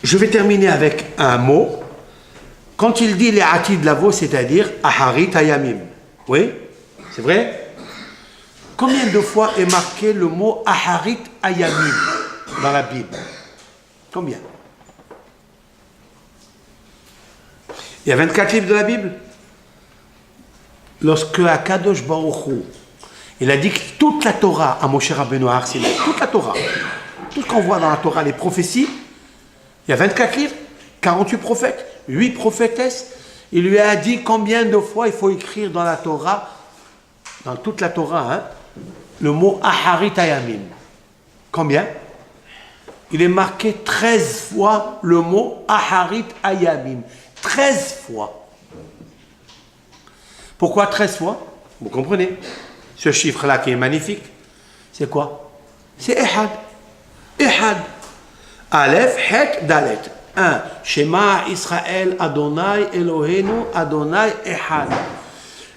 je vais terminer avec un mot. Quand il dit les atid lavo, c'est-à-dire aharit ayamim. Oui, c'est vrai? Combien de fois est marqué le mot aharit ayamim dans la Bible? Combien? Il y a 24 livres de la Bible. Lorsque Akadosh Baruch Hu, il a dit que toute la Torah à Moshe Rabbeinu à Har Sinaï, toute la Torah, tout ce qu'on voit dans la Torah, les prophéties, il y a 24 livres, 48 prophètes, 8 prophétesses. Il lui a dit combien de fois il faut écrire dans la Torah, dans toute la Torah, hein, le mot Aharit Ayamim. Combien? Il est marqué 13 fois le mot Aharit Ayamim. 13 fois. Pourquoi 13 fois? Vous comprenez? Ce chiffre-là qui est magnifique, c'est quoi? C'est Ehad. Ehad. Aleph, Het, Dalet. 1. Shema Israël Adonai Eloheinu Adonai Ehad.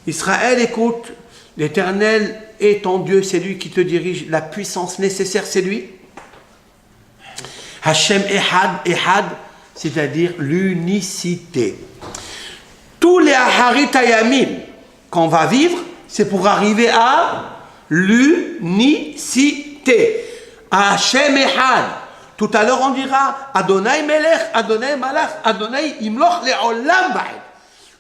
Israël, écoute, l'Éternel est ton Dieu, c'est lui qui te dirige, la puissance nécessaire, c'est lui. Hashem Ehad, Ehad, c'est-à-dire l'unicité. Tous les Aharit Ayamim qu'on va vivre, c'est pour arriver à l'unicité. Hashem Ehad. Tout à l'heure, on dira Adonai Melech, Adonai Malach, Adonai Imloch Le'olam Va'ed.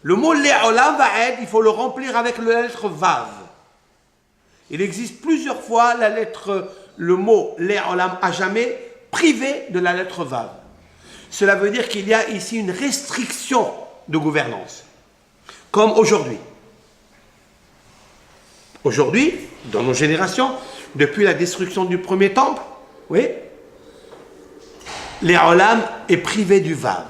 Le mot Le'olam Va'ed, il faut le remplir avec la lettre Vav. Il existe plusieurs fois le mot Le'olam à jamais privé de la lettre Vav. Cela veut dire qu'il y a ici une restriction de gouvernance. Comme aujourd'hui. Aujourd'hui, dans nos générations, depuis la destruction du premier temple, oui, Le'olam est privé du Vav.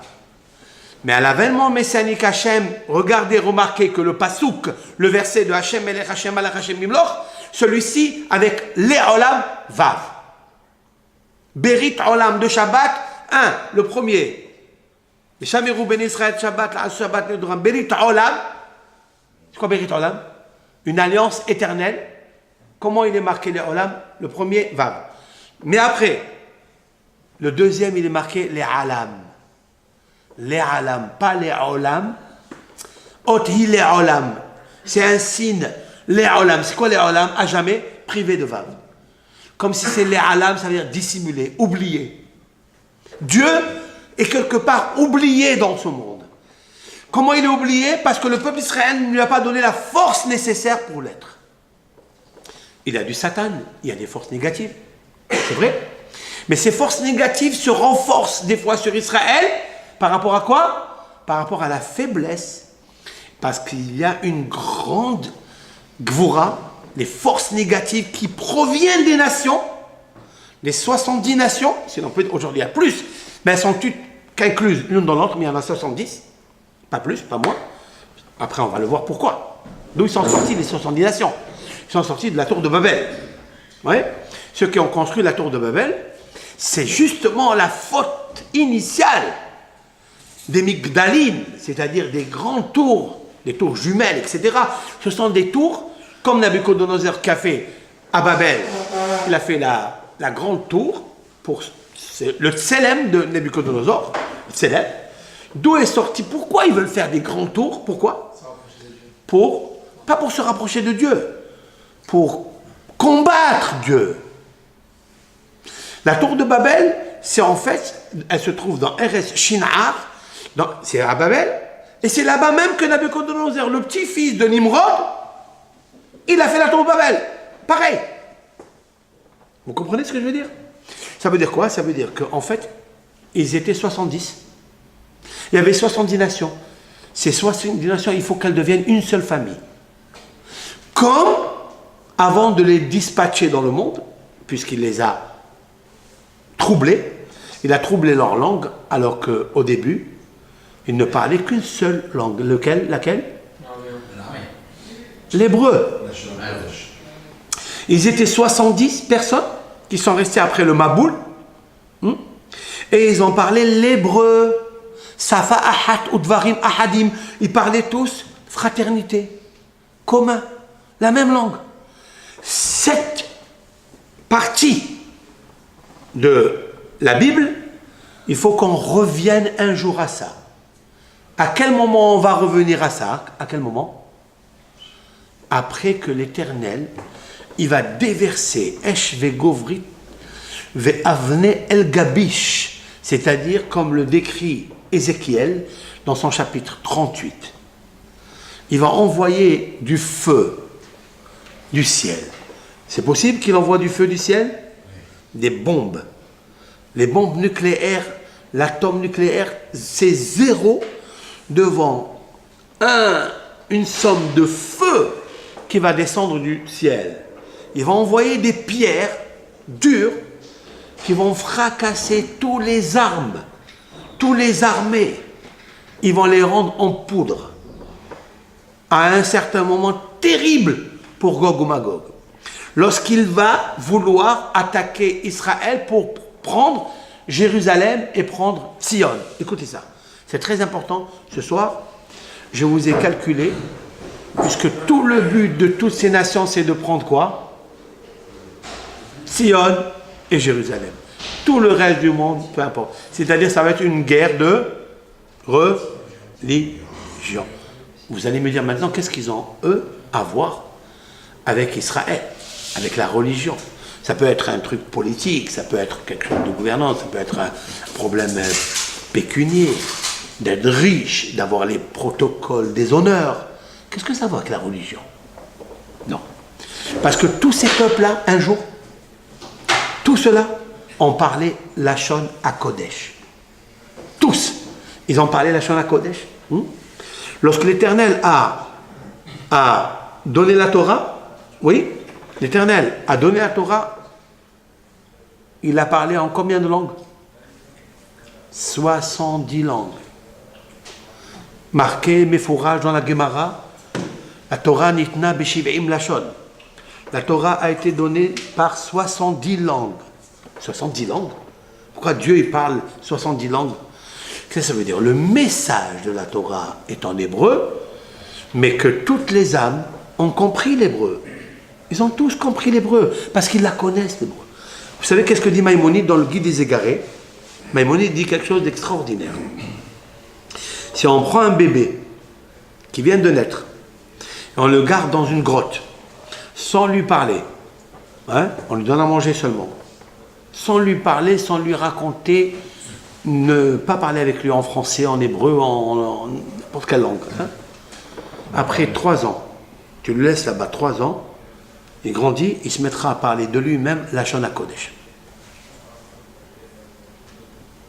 Mais à l'avènement messianique Hachem, regardez, remarquez que le pasouk, le verset de Hachem Melech, Hachem Malach, Hachem Mimloch, celui-ci avec Le'olam Vav. Berit Olam de Shabbat, 1, le premier. Shamirou ben Israël Shabbat, la Shabbat le Dram, Berit Olam. C'est quoi Berit Olam? Une alliance éternelle. Comment il est marqué Le'olam? Le premier, Vav. Mais après, le deuxième, il est marqué Le'alam. Le'alam, pas Le'olam. Othi Le'olam. C'est un signe. Le'olam. C'est quoi Le'olam? À jamais, privé de Vav. Comme si c'est Le'alam, ça veut dire dissimuler, oublier. Dieu est quelque part oublié dans ce monde. Comment il est oublié? Parce que le peuple israélien ne lui a pas donné la force nécessaire pour l'être. Il y a du Satan, il y a des forces négatives. C'est vrai? Mais ces forces négatives se renforcent des fois sur Israël. Par rapport à quoi? Par rapport à la faiblesse. Parce qu'il y a une grande gvoura, les forces négatives qui proviennent des nations, les 70 nations, sinon peut-être aujourd'hui il y a plus, mais elles sont toutes incluses l'une dans l'autre, mais il y en a 70, pas plus, pas moins. Après on va le voir pourquoi. D'où ils sont sortis les 70 nations? Ils sont sortis de la tour de Babel. Ouais. Ceux qui ont construit la tour de Babel, c'est justement la faute initiale des Migdalim, c'est-à-dire des grandes tours, des tours jumelles, etc. Ce sont des tours, comme Nabucodonosor qui a fait à Babel. Il a fait la grande tour, le Tselem de Nabucodonosor, Tselem. D'où est sorti? Pourquoi ils veulent faire des grandes tours? Pourquoi? Pas pour se rapprocher de Dieu, pour combattre Dieu. La tour de Babel, c'est en fait, elle se trouve dans Eretz Shinar, c'est à Babel, et c'est là-bas même que Nabucodonosor, le petit-fils de Nimrod, il a fait la tour de Babel. Pareil. Vous comprenez ce que je veux dire? Ça veut dire quoi? Ça veut dire qu'en fait, ils étaient 70. Il y avait 70 nations. Ces 70 nations, il faut qu'elles deviennent une seule famille. Comme, avant de les dispatcher dans le monde, puisqu'il les a troublés, il a troublé leur langue, alors qu'au début, ils ne parlaient qu'une seule langue. Laquelle? L'hébreu. Ils étaient 70 personnes qui sont restées après le Maboul, et ils ont parlé l'hébreu. Safa ahat udvarim ahadim. Ils parlaient tous fraternité, commun, la même langue. Cette partie de la Bible il faut qu'on revienne un jour à ça. À quel moment on va revenir à ça? À quel moment? Après que l'Éternel, il va déverser Esh vegovrit ve'avne el gabish, c'est-à-dire comme le décrit Ézéchiel dans son chapitre 38. Il va envoyer du feu du ciel. C'est possible qu'il envoie du feu du ciel? Des bombes. Les bombes nucléaires, l'atome nucléaire, c'est zéro devant une somme de feu qui va descendre du ciel. Il va envoyer des pierres dures qui vont fracasser tous les armes, tous les armées. Ils vont les rendre en poudre. À un certain moment terrible pour Gog ou Magog. Lorsqu'il va vouloir attaquer Israël pour prendre Jérusalem et prendre Sion. Écoutez ça. C'est très important. Ce soir, je vous ai calculé, puisque tout le but de toutes ces nations, c'est de prendre quoi? Sion et Jérusalem. Tout le reste du monde, peu importe. C'est-à-dire, ça va être une guerre de religion. Vous allez me dire maintenant, qu'est-ce qu'ils ont, eux, à voir avec Israël, avec la religion? Ça peut être un truc politique, ça peut être quelque chose de gouvernance, ça peut être un problème pécunier, d'être riche, d'avoir les protocoles des honneurs. Qu'est-ce que ça va avec la religion? Non. Parce que tous ces peuples-là, un jour, tous ceux-là ont parlé Lachon HaKodesh. Tous. Ils ont parlé Lachon HaKodesh. Lorsque l'Éternel a donné la Torah, oui, l'Éternel a donné la Torah, il a parlé en combien de langues? 70 langues. Marqué, méfourage dans la Gemara, la Torah nitna b'shiv'im lashon. La Torah a été donnée par 70 langues. 70 langues? Pourquoi Dieu il parle 70 langues? Qu'est-ce que ça veut dire? Le message de la Torah est en hébreu, mais que toutes les âmes ont compris l'hébreu. Ils ont tous compris l'hébreu, parce qu'ils la connaissent l'hébreu. Vous savez qu'est-ce que dit Maïmonide dans le Guide des Égarés? Maïmonide dit quelque chose d'extraordinaire. Si on prend un bébé qui vient de naître, et on le garde dans une grotte, sans lui parler, hein, on lui donne à manger seulement, sans lui parler, sans lui raconter, ne pas parler avec lui en français, en hébreu, en n'importe quelle langue. Hein. Après 3 ans, tu le laisses là-bas 3 ans, il grandit, il se mettra à parler de lui-même Lachon HaKodesh.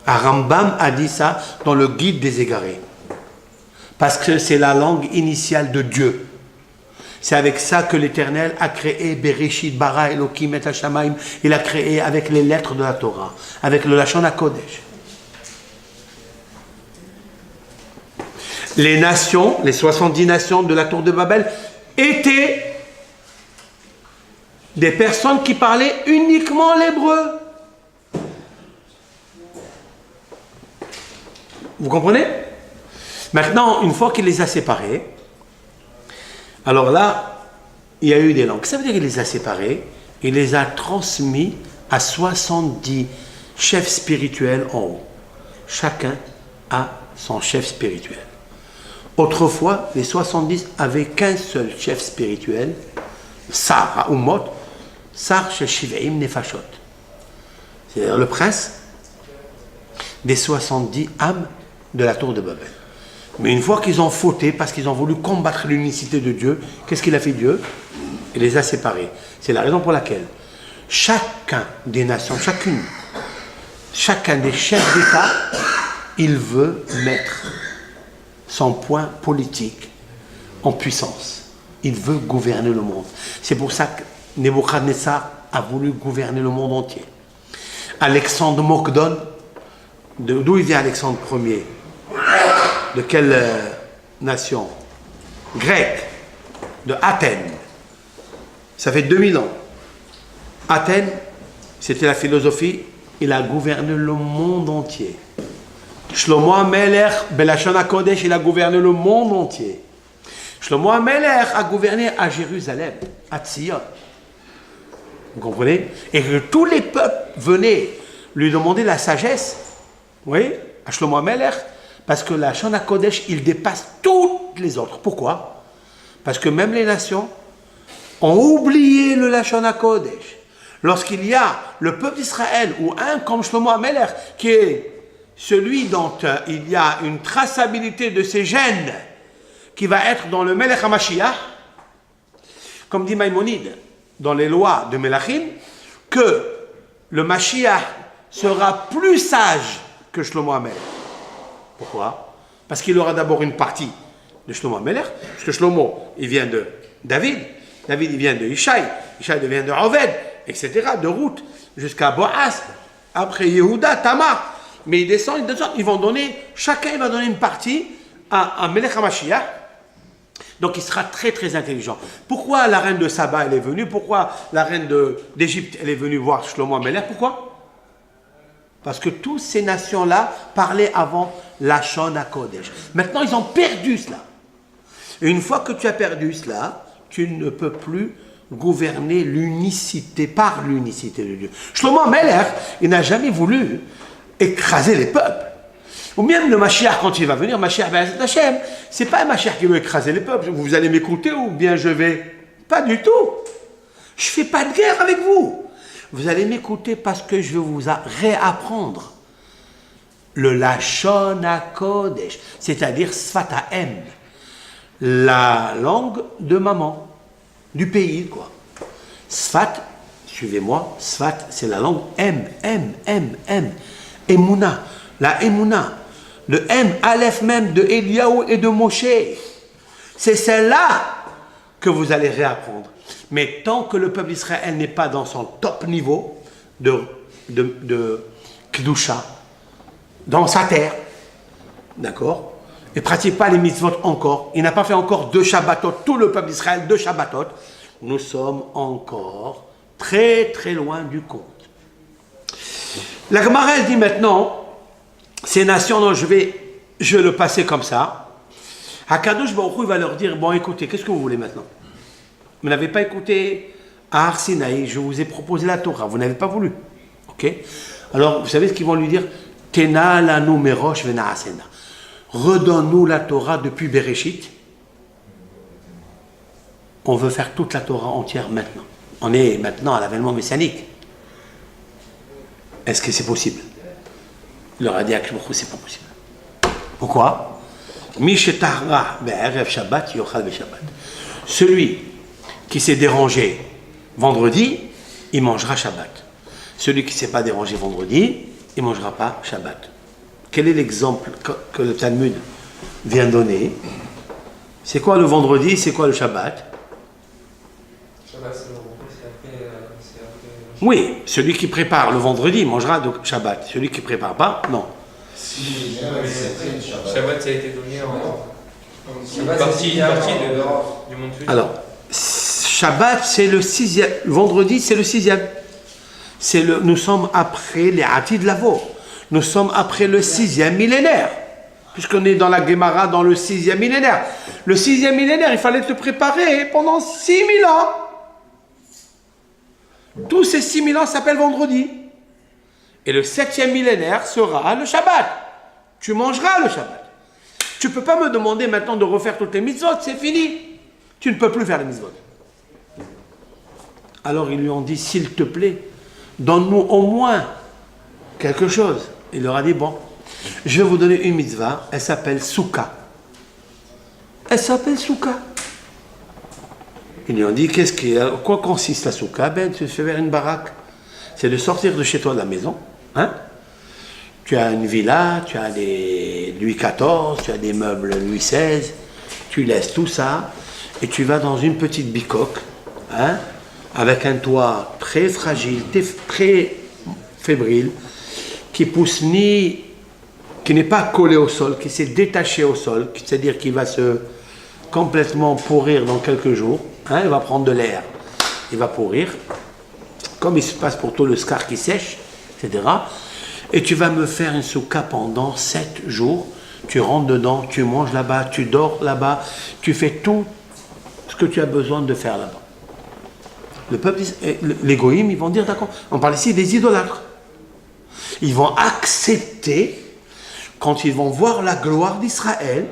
Rambam a dit ça dans le Guide des Égarés. Parce que c'est la langue initiale de Dieu. C'est avec ça que l'Éternel a créé Bereshit bara Elokim et Hashamayim. Il a créé avec les lettres de la Torah, avec le Lachon HaKodesh. Les nations, les 70 nations de la tour de Babel, étaient des personnes qui parlaient uniquement l'hébreu. Vous comprenez? Maintenant, une fois qu'il les a séparés, alors là, il y a eu des langues. Ça veut dire qu'il les a séparés, il les a transmis à 70 chefs spirituels en haut. Chacun a son chef spirituel. Autrefois, les 70 avaient qu'un seul chef spirituel, Sar Umot, Sar Shel Shiv'im Nefashot. C'est-à-dire le prince des 70 âmes de la tour de Babel. Mais une fois qu'ils ont fauté, parce qu'ils ont voulu combattre l'unicité de Dieu, qu'est-ce qu'il a fait Dieu? Il les a séparés. C'est la raison pour laquelle chacun des nations, chacun des chefs d'État, il veut mettre son point politique en puissance. Il veut gouverner le monde. C'est pour ça que Nebuchadnezzar a voulu gouverner le monde entier. Alexandre Mokdon, d'où il vient Alexandre Ier? De quelle nation? Grec, de Athènes. Ça fait 2000 ans. Athènes, c'était la philosophie, il a gouverné le monde entier. Shlomo HaMelech, Belashon HaKodesh, il a gouverné le monde entier. Shlomo HaMelech a gouverné à Jérusalem, à Tzion. Vous comprenez? Et que tous les peuples venaient lui demander la sagesse. Oui, à Shlomo HaMelech, parce que la Shana Kodesh, il dépasse toutes les autres. Pourquoi? Parce que même les nations ont oublié le Lashon HaKodesh. Lorsqu'il y a le peuple d'Israël, ou un comme Shlomo HaMelech, qui est celui dont il y a une traçabilité de ses gènes, qui va être dans le Melech HaMashiach, comme dit Maïmonide, dans les lois de Melachim, que le Mashiach sera plus sage que Shlomo HaMelech. Pourquoi? Parce qu'il aura d'abord une partie de Shlomo HaMelech, parce que Shlomo, il vient de David, David, il vient de Ishaï, Ishaï vient de Oved, etc., de Ruth, jusqu'à Boaz, après Yehuda, Tamar. Mais ils descendent, ils vont donner, chacun va donner une partie à Melech HaMashiach. Donc il sera très très intelligent. Pourquoi la reine de Saba elle est venue? Pourquoi la reine d'Égypte elle est venue voir Shlomo HaMelech? Pourquoi? Parce que toutes ces nations-là parlaient avant Lashon HaKodesh. Maintenant ils ont perdu cela. Et une fois que tu as perdu cela, tu ne peux plus gouverner l'unicité par l'unicité de Dieu. Shlomo HaMelech, il n'a jamais voulu écraser les peuples. Ou même le Mashiach, quand il va venir, Mashiach Be'ezrat Hashem, c'est pas un Mashiach qui veut écraser les peuples. Vous allez m'écouter ou bien je vais... Pas du tout. Je fais pas de guerre avec vous. Vous allez m'écouter parce que je vais vous réapprendre le Lashon HaKodesh, c'est-à-dire Sfat HaEm, la langue de maman, du pays, quoi. Sfat, suivez-moi, Sfat, c'est la langue M. Emouna, la Emouna, le M, Aleph même de Eliaou et de Moshe. C'est celle-là que vous allez réapprendre. Mais tant que le peuple d'Israël n'est pas dans son top niveau de Kedusha, dans sa terre, d'accord, il ne pratique pas les mitzvot encore, il n'a pas fait encore 2 Shabbatot, tout le peuple d'Israël, 2 Shabbatot, nous sommes encore très très loin du compte. La Gemara elle dit maintenant, ces nations, non, je vais le passer comme ça. Hakadosh Baruch Hu, il va leur dire, bon écoutez, qu'est-ce que vous voulez maintenant? Vous n'avez pas écouté à Har Sinaï, je vous ai proposé la Torah, vous n'avez pas voulu. Ok? Alors, vous savez ce qu'ils vont lui dire? Tena lanu merosh vena'asena. Redonne-nous la Torah depuis Bereshit. On veut faire toute la Torah entière maintenant. On est maintenant à l'avènement messianique. Est-ce que c'est possible? Il leur a dit à Akadosh Baruch Hu, c'est pas possible. Pourquoi? Celui qui s'est dérangé vendredi, il mangera Shabbat. Celui qui ne s'est pas dérangé vendredi, il ne mangera pas Shabbat. Quel est l'exemple que le Talmud vient donner? C'est quoi le vendredi? C'est quoi le Shabbat? Shabbat, c'est le repos, c'est après. Oui, celui qui prépare le vendredi mangera donc Shabbat. Celui qui ne prépare pas, non. Shabbat, ça a été donné en partie du monde juif. Alors, Shabbat, c'est le 6e. Vendredi, c'est le 6e. Nous sommes après les Atid Lavo. Nous sommes après le 6e millénaire. Puisqu'on est dans la Gemara, dans le 6e millénaire. Le 6e millénaire, il fallait te préparer pendant 6000 ans. Tous ces 6000 ans s'appellent vendredi. Et le 7e millénaire sera le Shabbat. Tu mangeras le Shabbat. Tu ne peux pas me demander maintenant de refaire toutes les mitzvot, c'est fini. Tu ne peux plus faire les mitzvot. Alors ils lui ont dit, s'il te plaît, donne-nous au moins quelque chose. Il leur a dit, bon, je vais vous donner une mitzvah, elle s'appelle Souka. Elle s'appelle Souka. Ils lui ont dit, quoi consiste la Souka? Ben, tu fais faire une baraque. C'est de sortir de chez toi de la maison. Hein? Tu as une villa, tu as des Louis XIV, tu as des meubles Louis XVI. Tu laisses tout ça et tu vas dans une petite bicoque, hein, avec un toit très fragile, très fébrile, qui pousse qui n'est pas collé au sol, qui s'est détaché au sol, c'est-à-dire qu'il va se complètement pourrir dans quelques jours. Hein, il va prendre de l'air, il va pourrir, comme il se passe pour tout le scar qui sèche, etc. Et tu vas me faire une souka pendant 7 jours. Tu rentres dedans, tu manges là-bas, tu dors là-bas, tu fais tout ce que tu as besoin de faire là-bas. Le peuple, les goïms, ils vont dire, d'accord, on parle ici des idolâtres. Ils vont accepter quand ils vont voir la gloire d'Israël,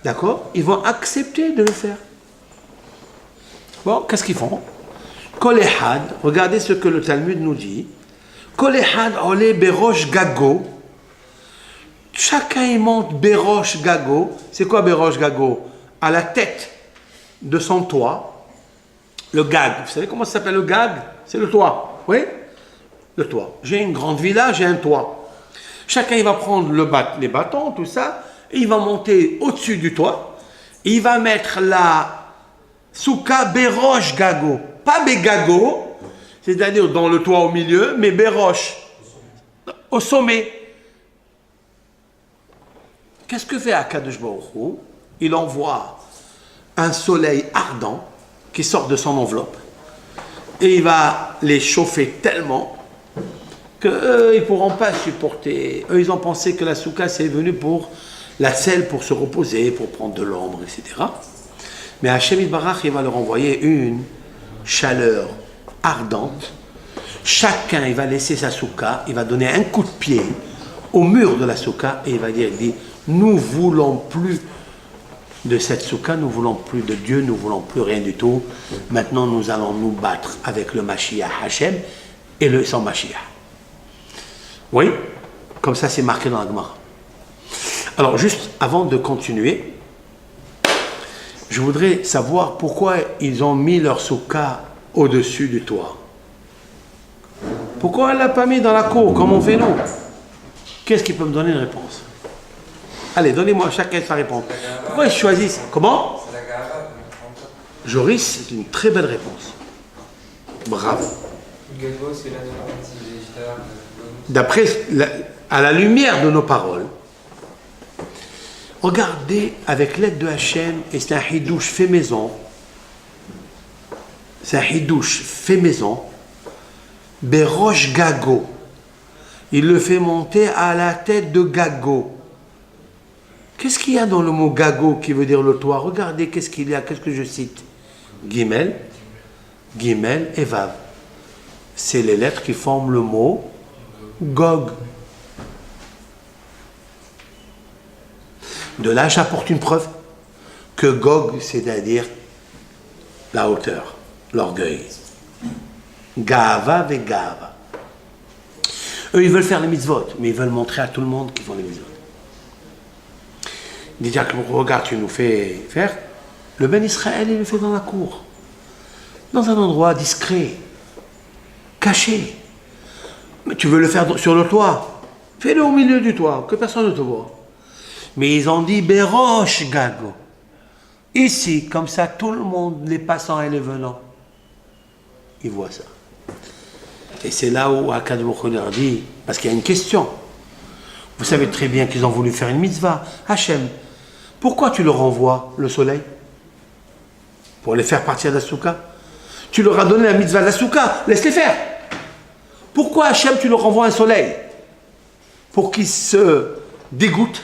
d'accord, ils vont accepter de le faire. Bon, qu'est-ce qu'ils font? Kol Ehad, regardez ce que le Talmud nous dit. Kol Ehad ole berosh gago. Chacun il monte berosh gago. C'est quoi berosh gago? À la tête de son toit. Le gag. Vous savez comment ça s'appelle le gag? C'est le toit. Oui? Le toit. J'ai une grande villa, j'ai un toit. Chacun il va prendre les bâtons, tout ça, et il va monter au-dessus du toit. Et il va mettre la souka berosh gago. Pas begago, c'est-à-dire dans le toit au milieu, mais berosh, au sommet. Qu'est-ce que fait Akadosh Baruch Hu? Il envoie un soleil ardent qui sort de son enveloppe et il va les chauffer tellement qu'eux, ils ne pourront pas supporter. Eux, ils ont pensé que la souka, c'est venu pour la selle, pour se reposer, pour prendre de l'ombre, etc. Mais Hachem Yitbarach, il va leur envoyer une chaleur ardente. Chacun, il va laisser sa souka, il va donner un coup de pied au mur de la souka et il va dire, nous voulons plus de cette souka, nous voulons plus de Dieu, nous voulons plus rien du tout. Maintenant, nous allons nous battre avec le Mashiach Hachem et le sans Mashiach. Oui, comme ça c'est marqué dans la Gemara. Alors, juste avant de continuer, je voudrais savoir pourquoi ils ont mis leur souka au-dessus du toit. Pourquoi elle ne l'a pas mis dans la cour, comme on fait nous? Qu'est-ce qui peut me donner une réponse? Allez, donnez-moi chacun sa réponse. Pourquoi ils choisissent? Comment? Joris, c'est une très belle réponse. Bravo. D'après, à la lumière de nos paroles, regardez avec l'aide de Hachem, et c'est un hidouche fait maison. C'est un hidouche fait maison. Berosh Gago. Il le fait monter à la tête de Gago. Qu'est-ce qu'il y a dans le mot Gago qui veut dire le toit? Regardez qu'est-ce qu'il y a, qu'est-ce que je cite? Gimel, Gimel et Vav. C'est les lettres qui forment le mot Gog. De là, j'apporte une preuve que Gog, c'est-à-dire la hauteur, l'orgueil. Gava ve Gava. Eux, ils veulent faire les mitzvot, mais ils veulent montrer à tout le monde qu'ils font les mitzvot. Ils disent, regarde, tu nous fais faire. Le Ben Israël, il le fait dans la cour, dans un endroit discret, caché. Mais tu veux le faire sur le toit, fais-le au milieu du toit, que personne ne te voit. Mais ils ont dit Berosh Gago. Ici, comme ça, tout le monde, les passants et les venants, ils voient ça. Et c'est là où Akadosh Baruch Hu leur dit, parce qu'il y a une question. Vous savez très bien qu'ils ont voulu faire une mitzvah. Hachem, pourquoi tu leur envoies le soleil? Pour les faire partir d'Asuka. Tu leur as donné la mitzvah d'Asuka, laisse-les faire. Pourquoi Hachem, tu leur envoies un soleil? Pour qu'ils se dégoûtent,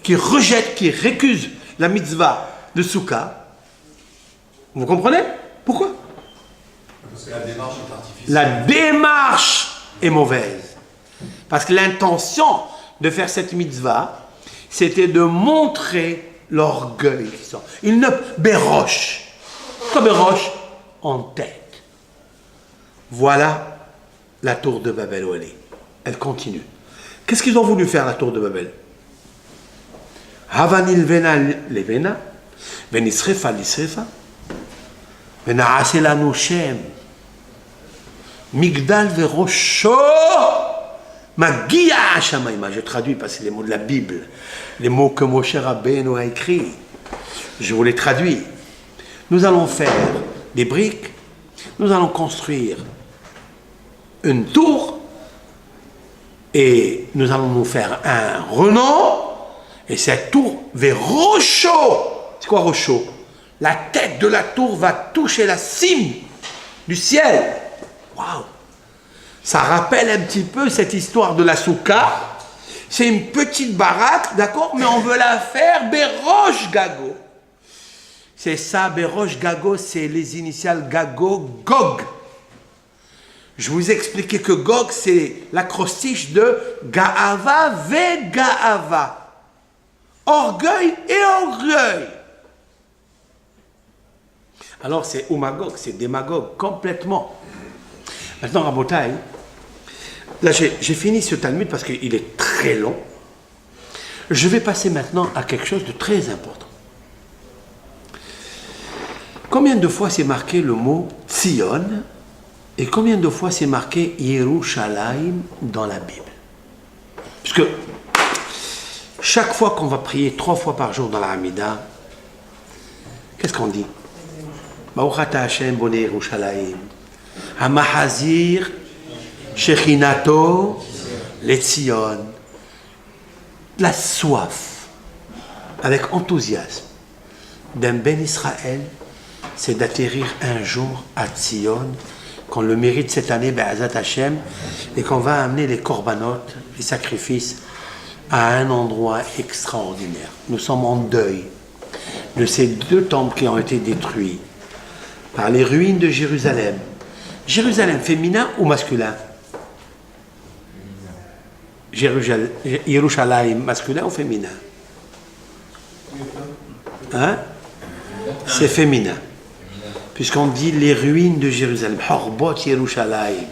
qu'ils rejettent, qu'ils récusent la mitzvah de Souka. Vous comprenez? Pourquoi? Parce que la démarche est artificielle. La démarche est mauvaise. Parce que l'intention de faire cette mitzvah, c'était de montrer l'orgueil qu'ils sont. Ils ne bérochent. Comme béroche en tête. Voilà la tour de Babel où elle est. Elle continue. Qu'est-ce qu'ils ont voulu faire, la tour de Babel? Havanil vena levena, venisrefa lisrefa, venaase lanu shem, migdal verosho, magia shamayma. Je traduis parce que c'est les mots de la Bible, les mots que Moshe Rabbeinu a écrits. Je vous les traduis. Nous allons faire des briques, nous allons construire une tour et nous allons nous faire un renom. Et cette tour vers Rocho. C'est quoi Rocho? La tête de la tour va toucher la cime du ciel. Waouh! Ça rappelle un petit peu cette histoire de la souka. C'est une petite baraque, d'accord? Mais on veut la faire Berosh Gago. C'est ça, Berosh Gago, c'est les initiales Gago, Gog. Je vous ai expliqué que Gog, c'est l'acrostiche de Gaava ve Gaava. Orgueil et orgueil. Alors c'est Umagog, c'est démagogue, complètement. Maintenant, Rabotai, là j'ai fini ce Talmud parce qu'il est très long. Je vais passer maintenant à quelque chose de très important. Combien de fois c'est marqué le mot Tzion et combien de fois c'est marqué Yerushalayim dans la Bible? Puisque chaque fois qu'on va prier 3 fois par jour dans la Hamida, qu'est-ce qu'on dit? Baruch ata Hashem boné Yerushalayim, Hamahazir Shechinato Letzion. La soif, avec enthousiasme, d'un Ben Israël, c'est d'atterrir un jour à Tzion, qu'on le mérite cette année, Be'azat Hashem, et qu'on va amener les korbanot, les sacrifices, à un endroit extraordinaire. Nous sommes en deuil de ces 2 temples qui ont été détruits par les ruines de Jérusalem. Jérusalem féminin ou masculin? Yerushalayim masculin ou féminin? Hein? C'est féminin. Puisqu'on dit les ruines de Jérusalem. Horbot Yerushalayim.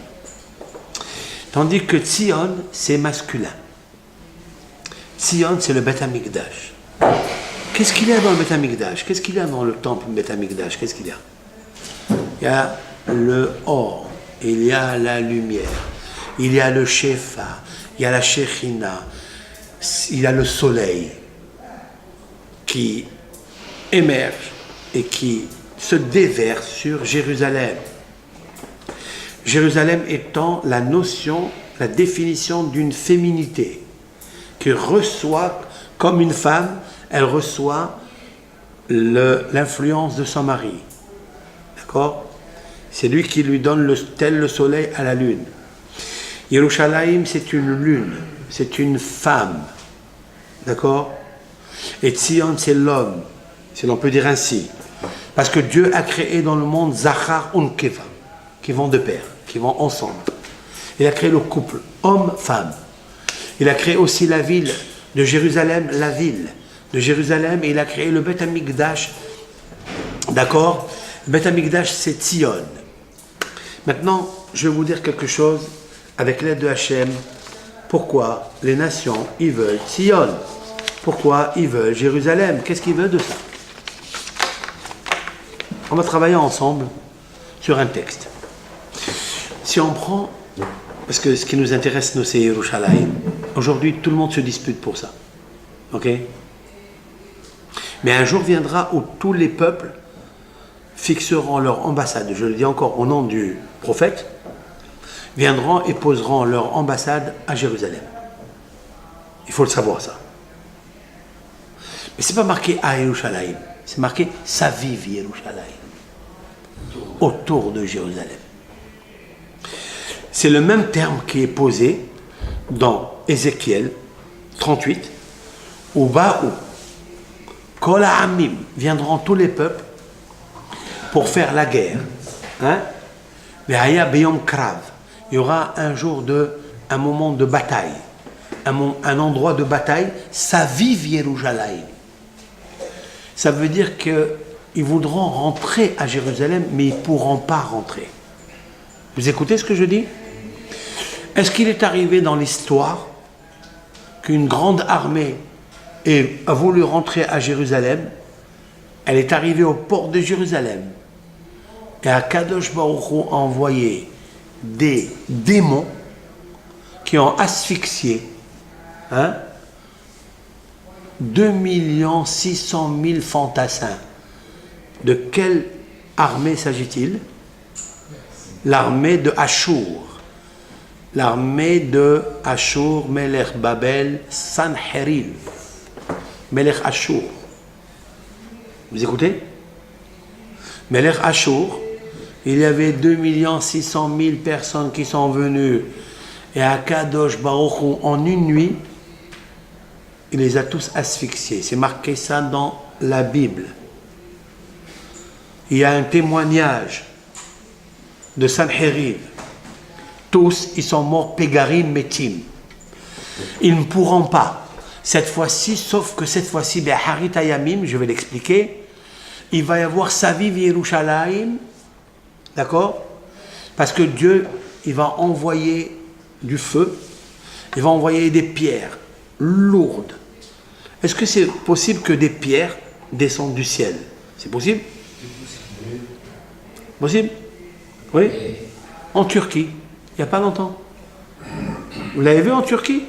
Tandis que Tzion, c'est masculin. Tzion, c'est le Beth Amikdash. Qu'est-ce qu'il y a dans le Beth Amikdash? Qu'est-ce qu'il y a dans le temple Beth Amikdash? Qu'est-ce qu'il y a? Il y a le or, il y a la lumière, il y a le Shefa, il y a la Shechina, il y a le soleil qui émerge et qui se déverse sur Jérusalem. Jérusalem étant la notion, la définition d'une féminité qui reçoit, comme une femme, elle reçoit l'influence de son mari. D'accord? C'est lui qui lui donne tel le soleil à la lune. Yerushalayim, c'est une lune, c'est une femme. D'accord? Et Tzion, c'est l'homme, si l'on peut dire ainsi. Parce que Dieu a créé dans le monde Zachar et Keva, qui vont de pair, qui vont ensemble. Il a créé le couple, homme-femme. Il a créé aussi la ville de Jérusalem, la ville de Jérusalem, et il a créé le Beth Amikdash. D'accord? Le Beth Amikdash, c'est Tzion. Maintenant, je vais vous dire quelque chose avec l'aide de Hachem. Pourquoi les nations, ils veulent Tzion? Pourquoi ils veulent Jérusalem? Qu'est-ce qu'ils veulent de ça? On va travailler ensemble sur un texte. Si on prend, parce que ce qui nous intéresse, nous, c'est Yerushalayim. Aujourd'hui, tout le monde se dispute pour ça. Ok? Mais un jour viendra où tous les peuples fixeront leur ambassade, je le dis encore au nom du prophète, viendront et poseront leur ambassade à Jérusalem. Il faut le savoir, ça. Mais ce n'est pas marqué à Yerushalayim, c'est marqué Saviv Yerushalayim, autour de Jérusalem. C'est le même terme qui est posé dans Ézéchiel 38, où Baou, Kol Ha'amim, viendront tous les peuples pour faire la guerre. Hein? Ve'haya beyom krav. Il y aura un moment de bataille, un endroit de bataille, Saviv Yerushalayim. Ça veut dire qu'ils voudront rentrer à Jérusalem, mais ils ne pourront pas rentrer. Vous écoutez ce que je dis? Est-ce qu'il est arrivé dans l'histoire qu'une grande armée a voulu rentrer à Jérusalem? Elle est arrivée au port de Jérusalem. Et Akadosh Baruch Hu a envoyé des démons qui ont asphyxié 2 600 000 fantassins. De quelle armée s'agit-il? L'armée de Ashur. L'armée de Ashur, Melech Babel, Sanherib. Melech Ashur. Vous écoutez? Melech Ashur, il y avait 2 600 000 personnes qui sont venues. Et à Kadosh Baruch Hu, en une nuit, il les a tous asphyxiés. C'est marqué ça dans la Bible. Il y a un témoignage de Sanherib tous, ils sont morts Pégarim Metim. Ils ne pourront pas, cette fois-ci, sauf que cette fois-ci, Harit Ayamim, je vais l'expliquer, il va y avoir Saviv Yerushalayim, d'accord? Parce que Dieu, il va envoyer du feu, il va envoyer des pierres lourdes. Est-ce que c'est possible que des pierres descendent du ciel? C'est possible? Possible? Oui? En Turquie, il n'y a pas longtemps. Vous l'avez vu en Turquie?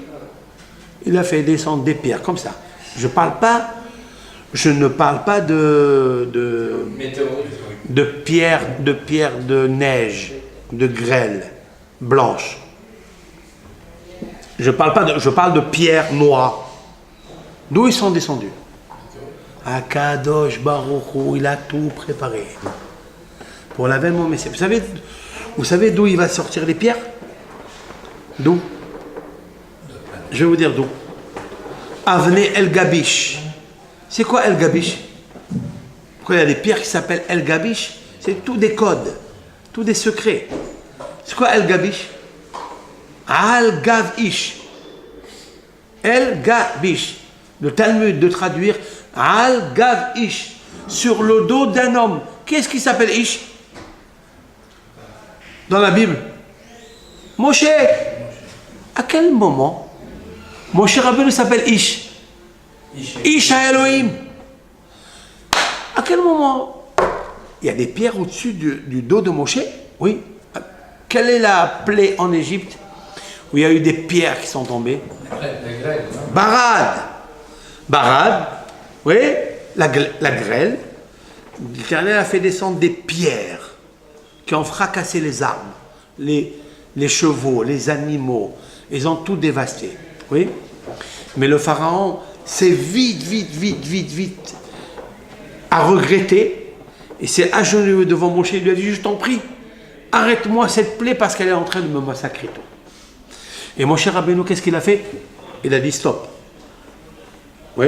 Il a fait descendre des pierres comme ça. Je ne parle pas de pierres de neige, de grêle blanche. Je parle de pierres noires. D'où ils sont descendus? Akadosh Baruch Hu, il a tout préparé pour l'avènement Messie. Vous savez d'où il va sortir les pierres? D'où? Je vais vous dire d'où. Avenue El Gabish. C'est quoi El Gabish? Pourquoi il y a des pierres qui s'appellent El Gabish? C'est tout des codes, tout des secrets. C'est quoi El Gabish? Al Gavish. El Gabish. Le Talmud de traduire Al Gavish. Sur le dos d'un homme. Qu'est-ce qui s'appelle Ish? Dans la Bible. Moshe. À quel moment Moshe Rabbeinu s'appelle Ish? Ish à Elohim. À quel moment? Il y a des pierres au-dessus du dos de Moshe? Oui. Quelle est la plaie en Égypte où il y a eu des pierres qui sont tombées? Barad. Oui. La grêle. L'Éternel a fait descendre des pierres qui ont fracassé les arbres, les chevaux, les animaux. Ils ont tout dévasté. Oui. Mais le pharaon s'est vite à regretter et s'est agenouillé devant Moshe. Il lui a dit: je t'en prie, arrête-moi cette plaie parce qu'elle est en train de me massacrer tout. Et Moshe Rabbeinu, qu'est-ce qu'il a fait? Il a dit stop. Oui.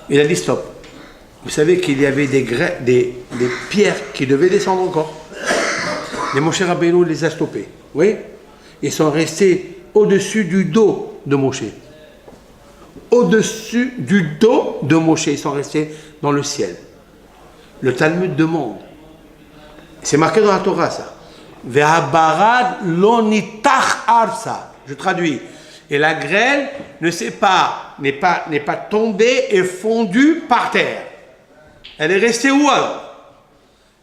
Il a dit stop. Vous savez qu'il y avait des pierres qui devaient descendre encore. Mais Moshe Rabbeinu les a stoppées. Oui. Ils sont restés au-dessus du dos de Moshe. Au-dessus du dos de Moshe, ils sont restés dans le ciel. Le Talmud demande, c'est marqué dans la Torah ça, Ve'habarad lo nitach arsa. Je traduis. Et la grêle n'est pas tombée et fondue par terre. Elle est restée où alors?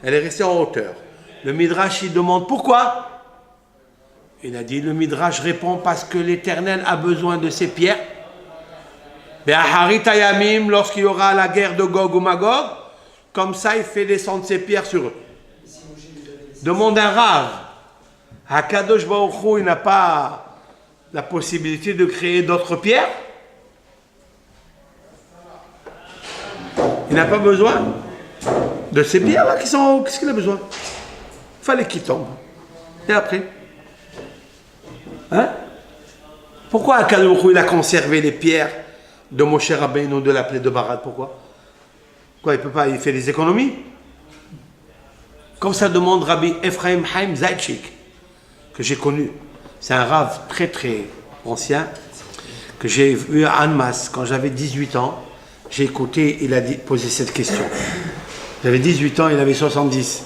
Elle est restée en hauteur. Le Midrash il demande pourquoi? Il a dit, le Midrash répond parce que l'Éternel a besoin de ces pierres. Be'aharit hayamim, lorsqu'il y aura la guerre de Gog ou Magog, comme ça il fait descendre ces pierres sur eux. Demande un Rav. Hakadosh Baruch Hu, il n'a pas la possibilité de créer d'autres pierres? Il n'a pas besoin de ces pierres-là qui sont en haut. Qu'est-ce qu'il a besoin? Il fallait qu'ils tombent. Et après? Hein? Pourquoi Akadosh Baruch Hu, il a conservé les pierres de Moshe Rabbeinu de la plaie de Barad? Pourquoi? Quoi, il peut pas, il fait des économies? Comme ça demande Rabbi Ephraim Haim Zaitchik, que j'ai connu. C'est un rave très très ancien, que j'ai vu à Annemasse quand j'avais 18 ans. J'ai écouté, il a posé cette question. J'avais 18 ans, il avait 70.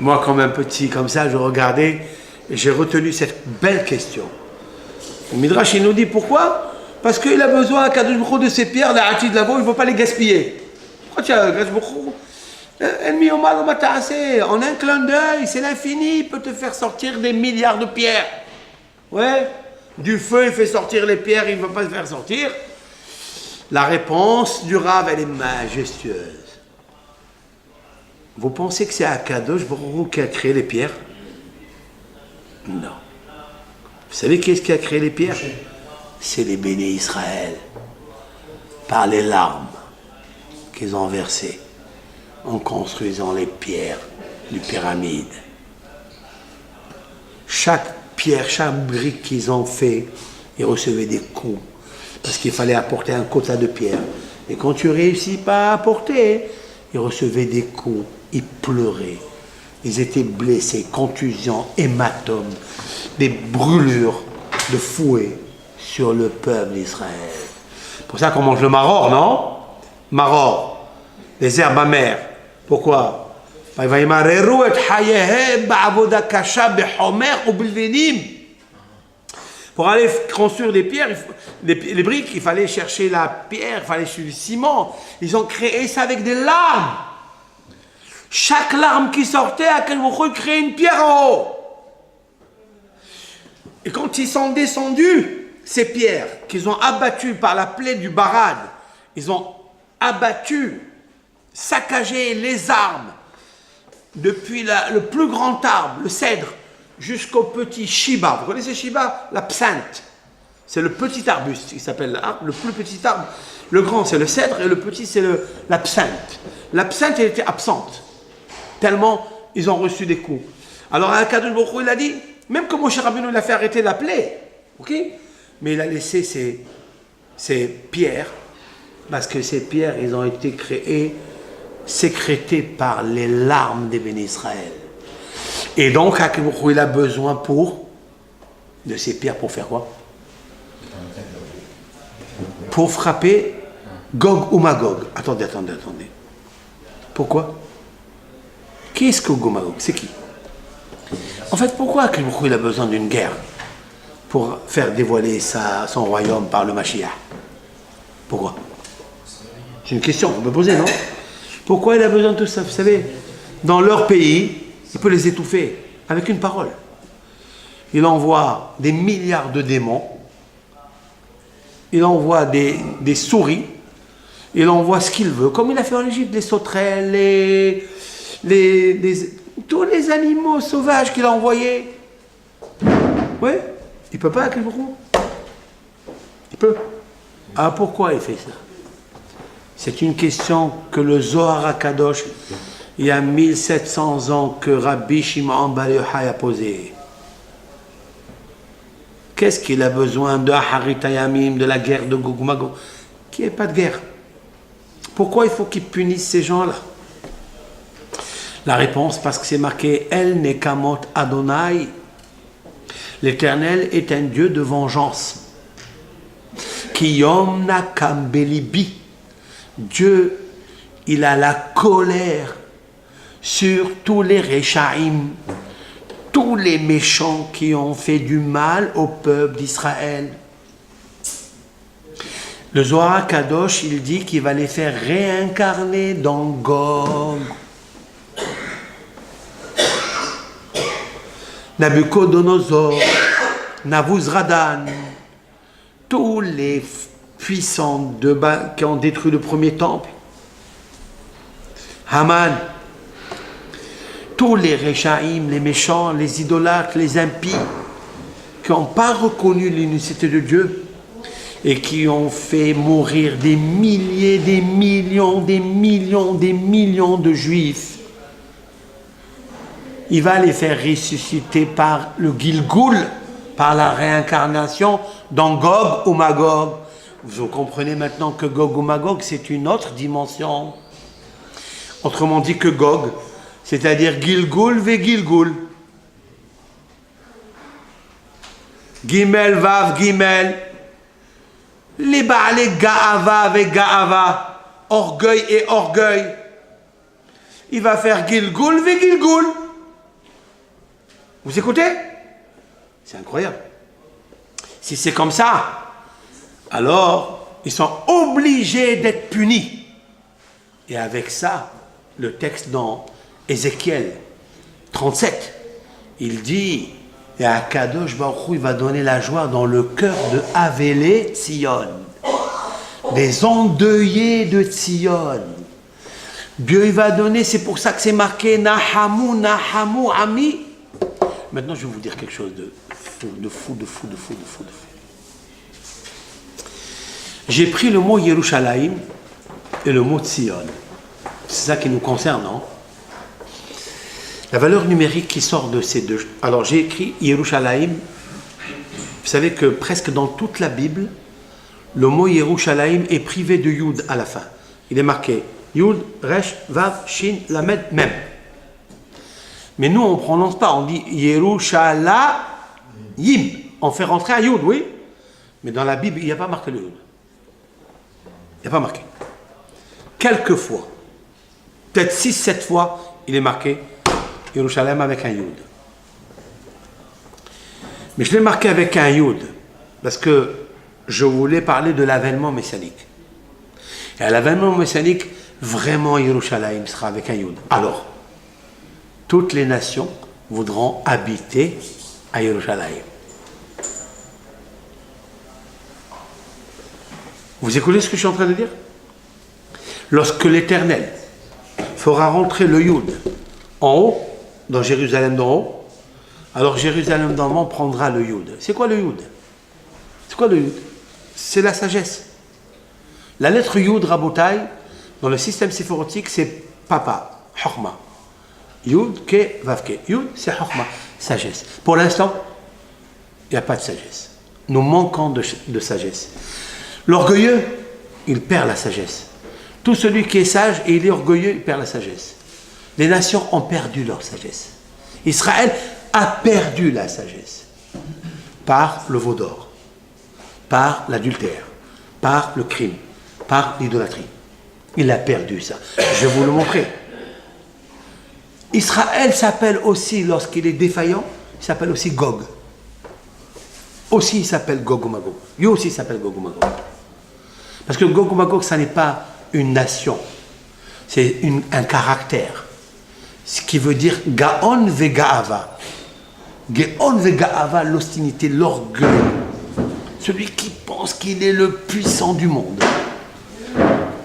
Moi, comme un petit, comme ça, je regardais et j'ai retenu cette belle question. Le Midrash, il nous dit pourquoi? Parce qu'il a besoin à Kadosh Baruch Hu de ces pierres, la hâtie de l'avant, il ne faut pas les gaspiller. Pourquoi tu as Kadosh Baruch Hu? En un clin d'œil, c'est l'infini, il peut te faire sortir des milliards de pierres. Ouais, du feu, il fait sortir les pierres, il ne veut pas se faire sortir. La réponse du Rav, elle est majestueuse. Vous pensez que c'est Akadosh Baruch Hu qui a créé les pierres? Non. Vous savez qui est-ce qui a créé les pierres? C'est les bénis Israël. Par les larmes qu'ils ont versées en construisant les pierres du pyramide. Chaque pierre, chaque brique qu'ils ont fait, ils recevaient des coups. Parce qu'il fallait apporter un quota de pierre. Et quand tu réussis pas à apporter, ils recevaient des coups, ils pleuraient. Ils étaient blessés, contusions, hématomes. des brûlures de fouet sur le peuple d'Israël. C'est pour ça qu'on mange le maror, non? Maror, les herbes amères. Pourquoi? Pour aller construire des pierres, les briques, il fallait chercher la pierre, il fallait chercher du ciment. Ils ont créé ça avec des larmes. Chaque larme qui sortait, à quel moment ils créaient une pierre en haut. Et quand ils sont descendus, ces pierres qu'ils ont abattues par la plaie du barad, ils ont abattu, saccagé les armes, depuis le plus grand arbre, le cèdre, jusqu'au petit shiba. Vous connaissez shiba? La psinthe. C'est le petit arbuste, il s'appelle l'arbre, le plus petit arbre. Le grand, c'est le cèdre, et le petit, c'est la psinthe. La psinthe, elle était absente, tellement ils ont reçu des coups. Alors, Akadosh Baruch Hu, il a dit, même que Moshe Rabbeinu, il a fait arrêter la plaie, ok? Mais il a laissé ces pierres, parce que ces pierres, ils ont été créées, sécrétées par les larmes des bénis Israël. Et donc, Akadosh Baruch Hu, il a besoin de ces pierres pour faire quoi? Pour frapper Gog ou Magog. Attendez. Pourquoi? Qui est-ce que Gog ou Magog? C'est qui? En fait, pourquoi Akadosh Baruch Hu, il a besoin d'une guerre pour faire dévoiler son royaume par le Mashiach? Pourquoi? C'est une question qu'on peut poser, non? Pourquoi il a besoin de tout ça? Vous savez, dans leur pays, il peut les étouffer avec une parole. Il envoie des milliards de démons, il envoie des souris, il envoie ce qu'il veut, comme il a fait en Égypte, les sauterelles, tous les animaux sauvages qu'il a envoyés. Oui, il ne peut pas avec le brou. Il peut. Ah, pourquoi il fait ça? C'est une question que le Zohar HaKadosh, il y a 1700 ans, que Rabbi Shimon Bar Yochai a posé. Qu'est-ce qu'il a besoin de Harit Hayamim, de la guerre de Gog Magog? Qu'il n'y ait pas de guerre. Pourquoi il faut qu'il punisse ces gens-là? La réponse, parce que c'est marqué El Nekamot Adonai. L'Éternel est un Dieu de vengeance. Kiyom Nakam Belibi. Dieu, il a la colère sur tous les Rechaim, tous les méchants qui ont fait du mal au peuple d'Israël. Le Zohar Kadosh, il dit qu'il va les faire réincarner dans Gog. Nabucodonosor, Nabuzradan, tous les puissants qui ont détruit le premier temple, Haman, tous les Rechaim, les méchants, les idolâtres, les impies, qui n'ont pas reconnu l'unicité de Dieu et qui ont fait mourir des milliers, des millions, des millions, des millions de Juifs. Il va les faire ressusciter par le Gilgoul, par la réincarnation dans Gog ou Magog. Vous comprenez maintenant que Gog ou Magog, c'est une autre dimension. Autrement dit que Gog, c'est-à-dire Gilgoul ve Gilgoul. Gimel vav Gimel. Les Baalé Gaava ve Gaava. Orgueil et orgueil. Il va faire Gilgoul ve Gilgoul. Vous écoutez? C'est incroyable. Si c'est comme ça, alors ils sont obligés d'être punis. Et avec ça, le texte dans Ézéchiel 37, il dit, et à Kadosh Baruch Hu, il va donner la joie dans le cœur de Avelé Tzion, des endeuillés de Tzion. Dieu il va donner, c'est pour ça que c'est marqué Nahamu, Nahamu, Ami. Maintenant, je vais vous dire quelque chose de fou. J'ai pris le mot Yerushalayim et le mot Tzion. C'est ça qui nous concerne, non? La valeur numérique qui sort de ces deux. Alors, j'ai écrit Yerushalayim. Vous savez que presque dans toute la Bible, le mot Yerushalayim est privé de Yud à la fin. Il est marqué Yud, Resh, Vav, Shin, Lamed, Mem. Mais nous, on ne prononce pas, on dit Yerushalayim. Yim, on fait rentrer un Yud, oui. Mais dans la Bible, il n'y a pas marqué le Yud. Il n'y a pas marqué. Quelques fois, peut-être 6-7 fois, il est marqué Yerushalayim avec un Yud. Mais je l'ai marqué avec un Yud parce que je voulais parler de l'avènement messianique. Et à l'avènement messianique, vraiment Yerushalayim sera avec un Yud. Alors, toutes les nations voudront habiter à Yerushalayim. Vous écoutez ce que je suis en train de dire? Lorsque l'Éternel fera rentrer le Yud en haut, dans Jérusalem d'en haut, alors Jérusalem d'en haut prendra le Yud. C'est quoi le Yud? C'est quoi le Yud? C'est la sagesse. La lettre Yud, Rabotai, dans le système séphorotique, c'est papa, Chokma. Yud, Ke, Vavke. Yud, c'est Chokma, sagesse. Pour l'instant, il n'y a pas de sagesse. Nous manquons de sagesse. L'orgueilleux, il perd la sagesse. Tout celui qui est sage et il est orgueilleux, il perd la sagesse. Les nations ont perdu leur sagesse. Israël a perdu la sagesse par le veau d'or, par l'adultère, par le crime, par l'idolâtrie. Il a perdu ça. Je vais vous le montrer. Israël s'appelle aussi, lorsqu'il est défaillant, il s'appelle aussi Gog. Aussi, il s'appelle Gog ou Magog. Lui aussi, il s'appelle Gog ou Magog. Parce que Gog ou Magog, ça n'est pas une nation. C'est un caractère. Ce qui veut dire Gaon ve Gaava. Gaon ve Gaava, l'hostilité, l'orgueil. Celui qui pense qu'il est le puissant du monde.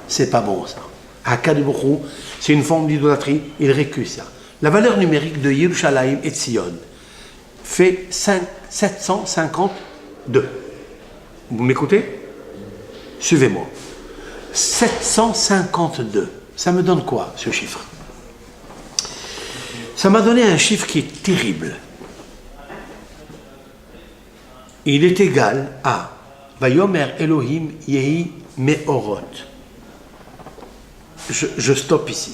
C'est pas bon ça. Hakadobrou, c'est une forme d'idolâtrie, il récuse ça. La valeur numérique de Yerushalayim et Tzion fait 752. Vous m'écoutez? Suivez-moi. 752. Ça me donne quoi, ce chiffre? Ça m'a donné un chiffre qui est terrible. Il est égal à Vayomer Elohim Yehi Meorot. Je stoppe ici.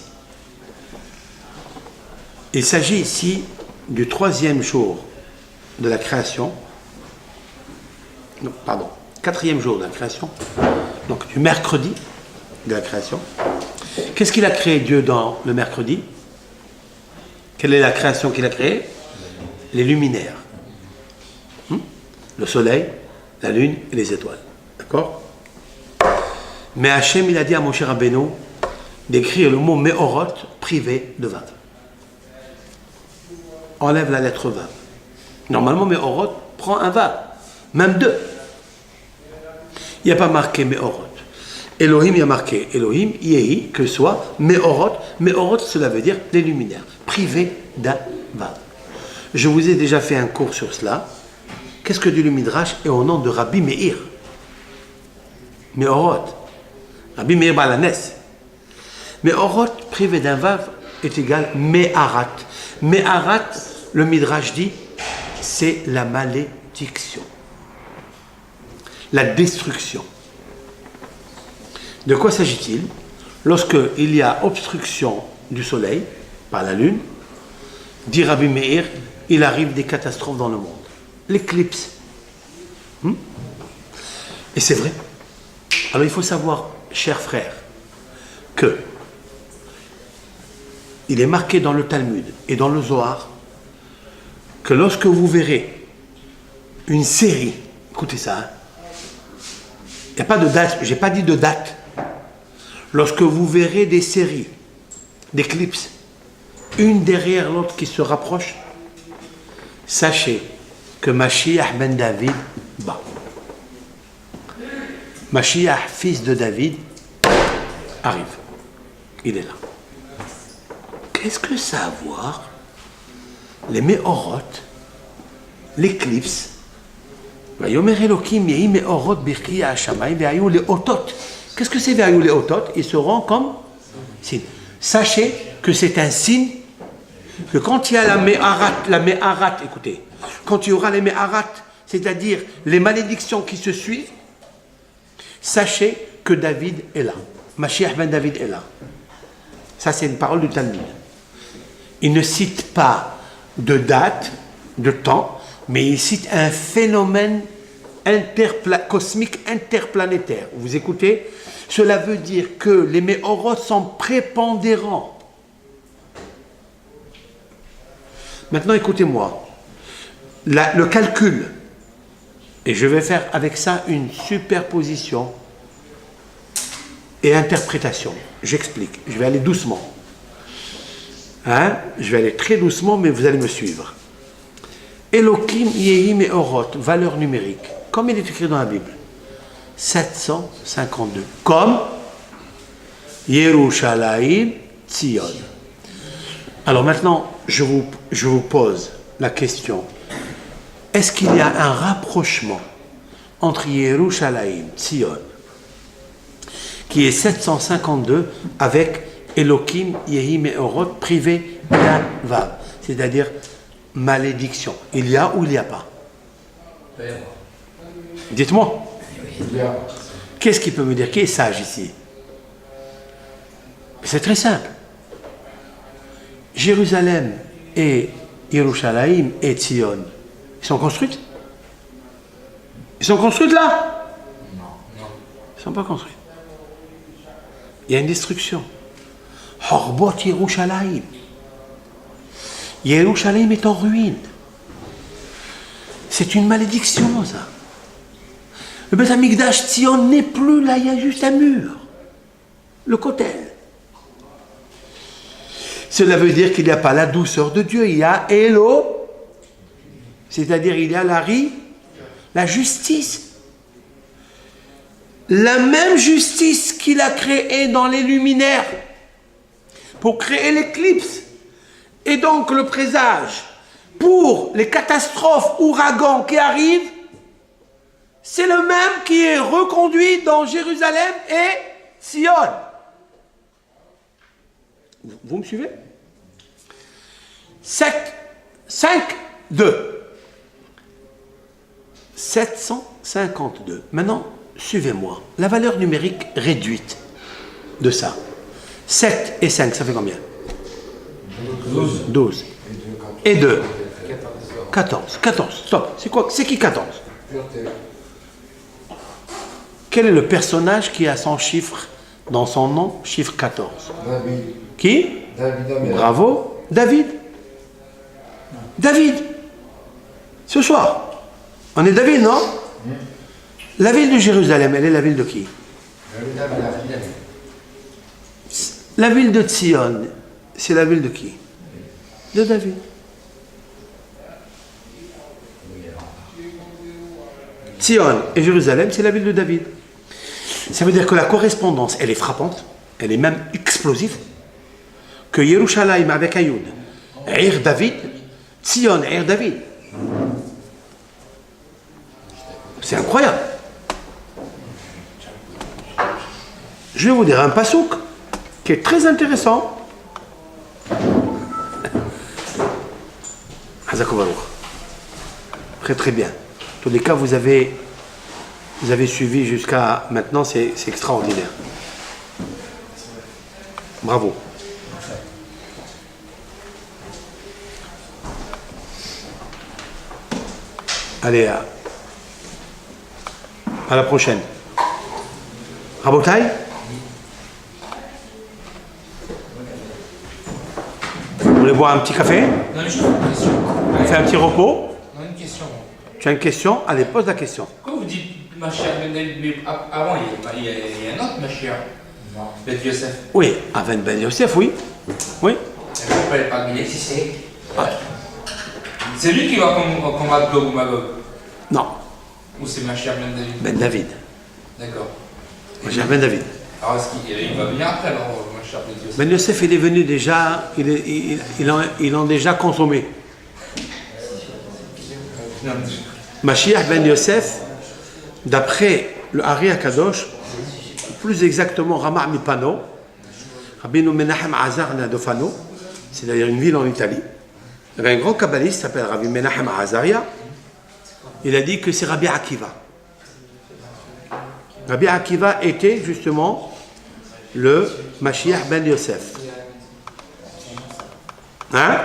Il s'agit ici du 3e jour de la création. Non, pardon, 4e jour de la création. Donc du mercredi de la création. Qu'est-ce qu'il a créé Dieu dans le mercredi? Quelle est la création qu'il a créée? Les luminaires. Le soleil, la lune et les étoiles. D'accord? Mais Hachem, il a dit à Moshe Rabbeinu d'écrire le mot Meorot privé de Vav. Enlève la lettre Vav. Normalement, Meorot prend un Vav, même deux. Il n'y a pas marqué Meorot. Elohim, il y a marqué Elohim, Yehi, que soit Meorot. Meorot, cela veut dire les luminaires, privé d'un Vav. Je vous ai déjà fait un cours sur cela. Qu'est-ce que dit le Midrash? Et au nom de Rabbi Meir. Meorot. Rabbi Meir Balanes. Meorot, privé d'un Vav, est égal Meharat. Meharat, le Midrash dit, c'est la malédiction. La destruction. De quoi s'agit-il? Lorsqu'il y a obstruction du soleil par la lune, dit Rabbi Meir, il arrive des catastrophes dans le monde. L'éclipse. Et c'est vrai. Alors il faut savoir, chers frères, que il est marqué dans le Talmud et dans le Zohar que lorsque vous verrez une série, écoutez ça, il n'y a pas de date, je n'ai pas dit de date. Lorsque vous verrez des séries d'éclipses, une derrière l'autre qui se rapprochent, sachez que Mashiach ben David bat. Mashiach, fils de David, arrive. Il est là. Qu'est-ce que ça a à voir? Les Meorot, l'éclipse. Vayomer Elohim yehi Meorot birki ha'shamayim ve'ayu le'otot. Qu'est-ce que c'est ve'ayu le'otot? Ils seront comme signe. Sachez que c'est un signe que quand il y a la Meharat, écoutez, quand il y aura les Meharat, c'est-à-dire les malédictions qui se suivent, sachez que David est là. Mashiach ben David est là. Ça, c'est une parole du Talmud. Il ne cite pas de date, de temps, Mais il cite un phénomène cosmique interplanétaire. Vous écoutez? Cela veut dire que les méhorot sont prépondérants. Maintenant, écoutez-moi. Le calcul, et je vais faire avec ça une superposition et interprétation. J'explique. Je vais aller doucement. Je vais aller très doucement, mais vous allez me suivre. Elohim Yehi Me'orot, valeur numérique, comme il est écrit dans la Bible. 752. Comme Yerushalayim Tzion. Alors maintenant, je vous pose la question. Est-ce qu'il y a un rapprochement entre Yerushalayim Tzion, qui est 752, avec Elohim Yehi Me'orot, privé d'un vav, c'est-à-dire malédiction? Il y a ou il n'y a pas? Dites-moi. Qu'est-ce qui peut me dire? Qui est sage ici? C'est très simple. Jérusalem et Yerushalayim et Tzion, ils sont construites? Ils sont construites là? Non. Ils ne sont pas construites. Il y a une destruction. Horbot Yerushalayim. Yerushalayim est en ruine. C'est une malédiction, ça. Le Beth Amikdash Tzion n'est plus là, il y a juste un mur. Le kotel. Cela veut dire qu'il n'y a pas la douceur de Dieu, il y a Elo, c'est-à-dire il y a la justice. La même justice qu'il a créée dans les luminaires pour créer l'éclipse. Et donc le présage pour les catastrophes, ouragans qui arrivent, c'est le même qui est reconduit dans Jérusalem et Sion. Vous me suivez? 752. Maintenant, suivez-moi. La valeur numérique réduite de ça. 7 et 5, ça fait combien? 12. Et 2? 14. 14. Stop. C'est quoi? C'est qui 14? Quel est le personnage qui a son chiffre dans son nom? Chiffre 14. David. Qui? David. Bravo. David. David. Ce soir. On est David, non? La ville de Jérusalem, elle est la ville de qui? La ville de Tzion, c'est la ville de qui? De David. Tzion et Jérusalem, c'est la ville de David. Ça veut dire que la correspondance, elle est frappante, elle est même explosive. Que Yerushalayim avec Ayoud, Ir David, Tzion, Ir David. C'est incroyable. Je vais vous dire un pasouk qui est très intéressant. Très très bien. En tous les cas, vous avez suivi jusqu'à maintenant, c'est extraordinaire. Bravo. Allez, à la prochaine. Rabotai? Vous voulez boire un petit café? Non, juste une question. On fait un petit repos? Non, une question. Tu as une question? Allez, pose la question. Quand vous dites Mashiach Ben David, mais avant il y a un autre Mashiach, Ben Yosef. Oui, Aven Ben Yosef, oui. Oui. Est-ce qu'on peut pas dire si c'est. C'est lui qui va combattre Gog ou Magog? Non, Ou c'est Mashiach Ben David? Ben David. D'accord. J'ai Ben David. Alors est-ce qu'il va venir après alors, Mashiach Ben Yosef? Ben Yosef, il est venu déjà, il en déjà consommé. Mashiach Ben Yosef, d'après le Hari Akadosh, plus exactement Ramah Mipano, Rabbeinu Menachem Azar Nadofano, c'est d'ailleurs une ville en Italie. Il y avait un grand kabbaliste qui s'appelle Rabbi Menachem Azaria. Il a dit que c'est Rabbi Akiva. Rabbi Akiva était justement le Mashiach Ben Yosef. Hein?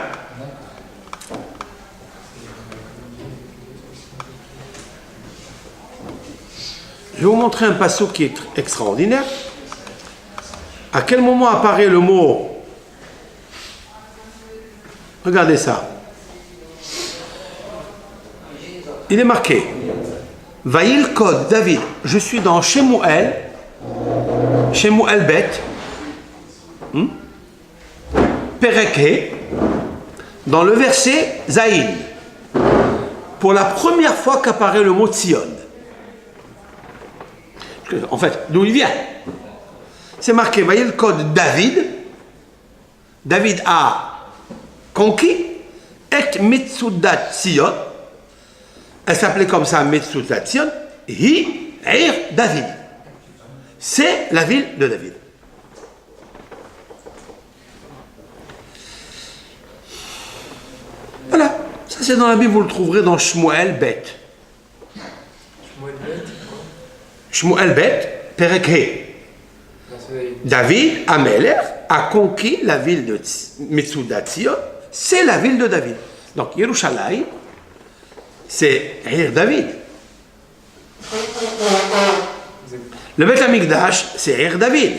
Je vais vous montrer un passage qui est extraordinaire. À quel moment apparaît le mot? Regardez ça. Il est marqué. Vaïl Kod David. Je suis dans Shemuel Bet. Perek, dans le verset Zaïn. Pour la première fois qu'apparaît le mot Tzion. En fait, d'où il vient? C'est marqué Vaïl Kod David. David a conquis et Mitsudat Tzion. Elle s'appelait comme ça Mitsudat Tzion. Hi Ir David. C'est la ville de David. Voilà. Ça c'est dans la Bible, vous le trouverez dans Shmuel Bet. Shmuel Bet, Perek He. David, Amelech, a conquis la ville de Mitsudat Tzion. C'est la ville de David. Donc Yerushalayim, c'est Ir David. Le Beth Amikdash, c'est Ir David.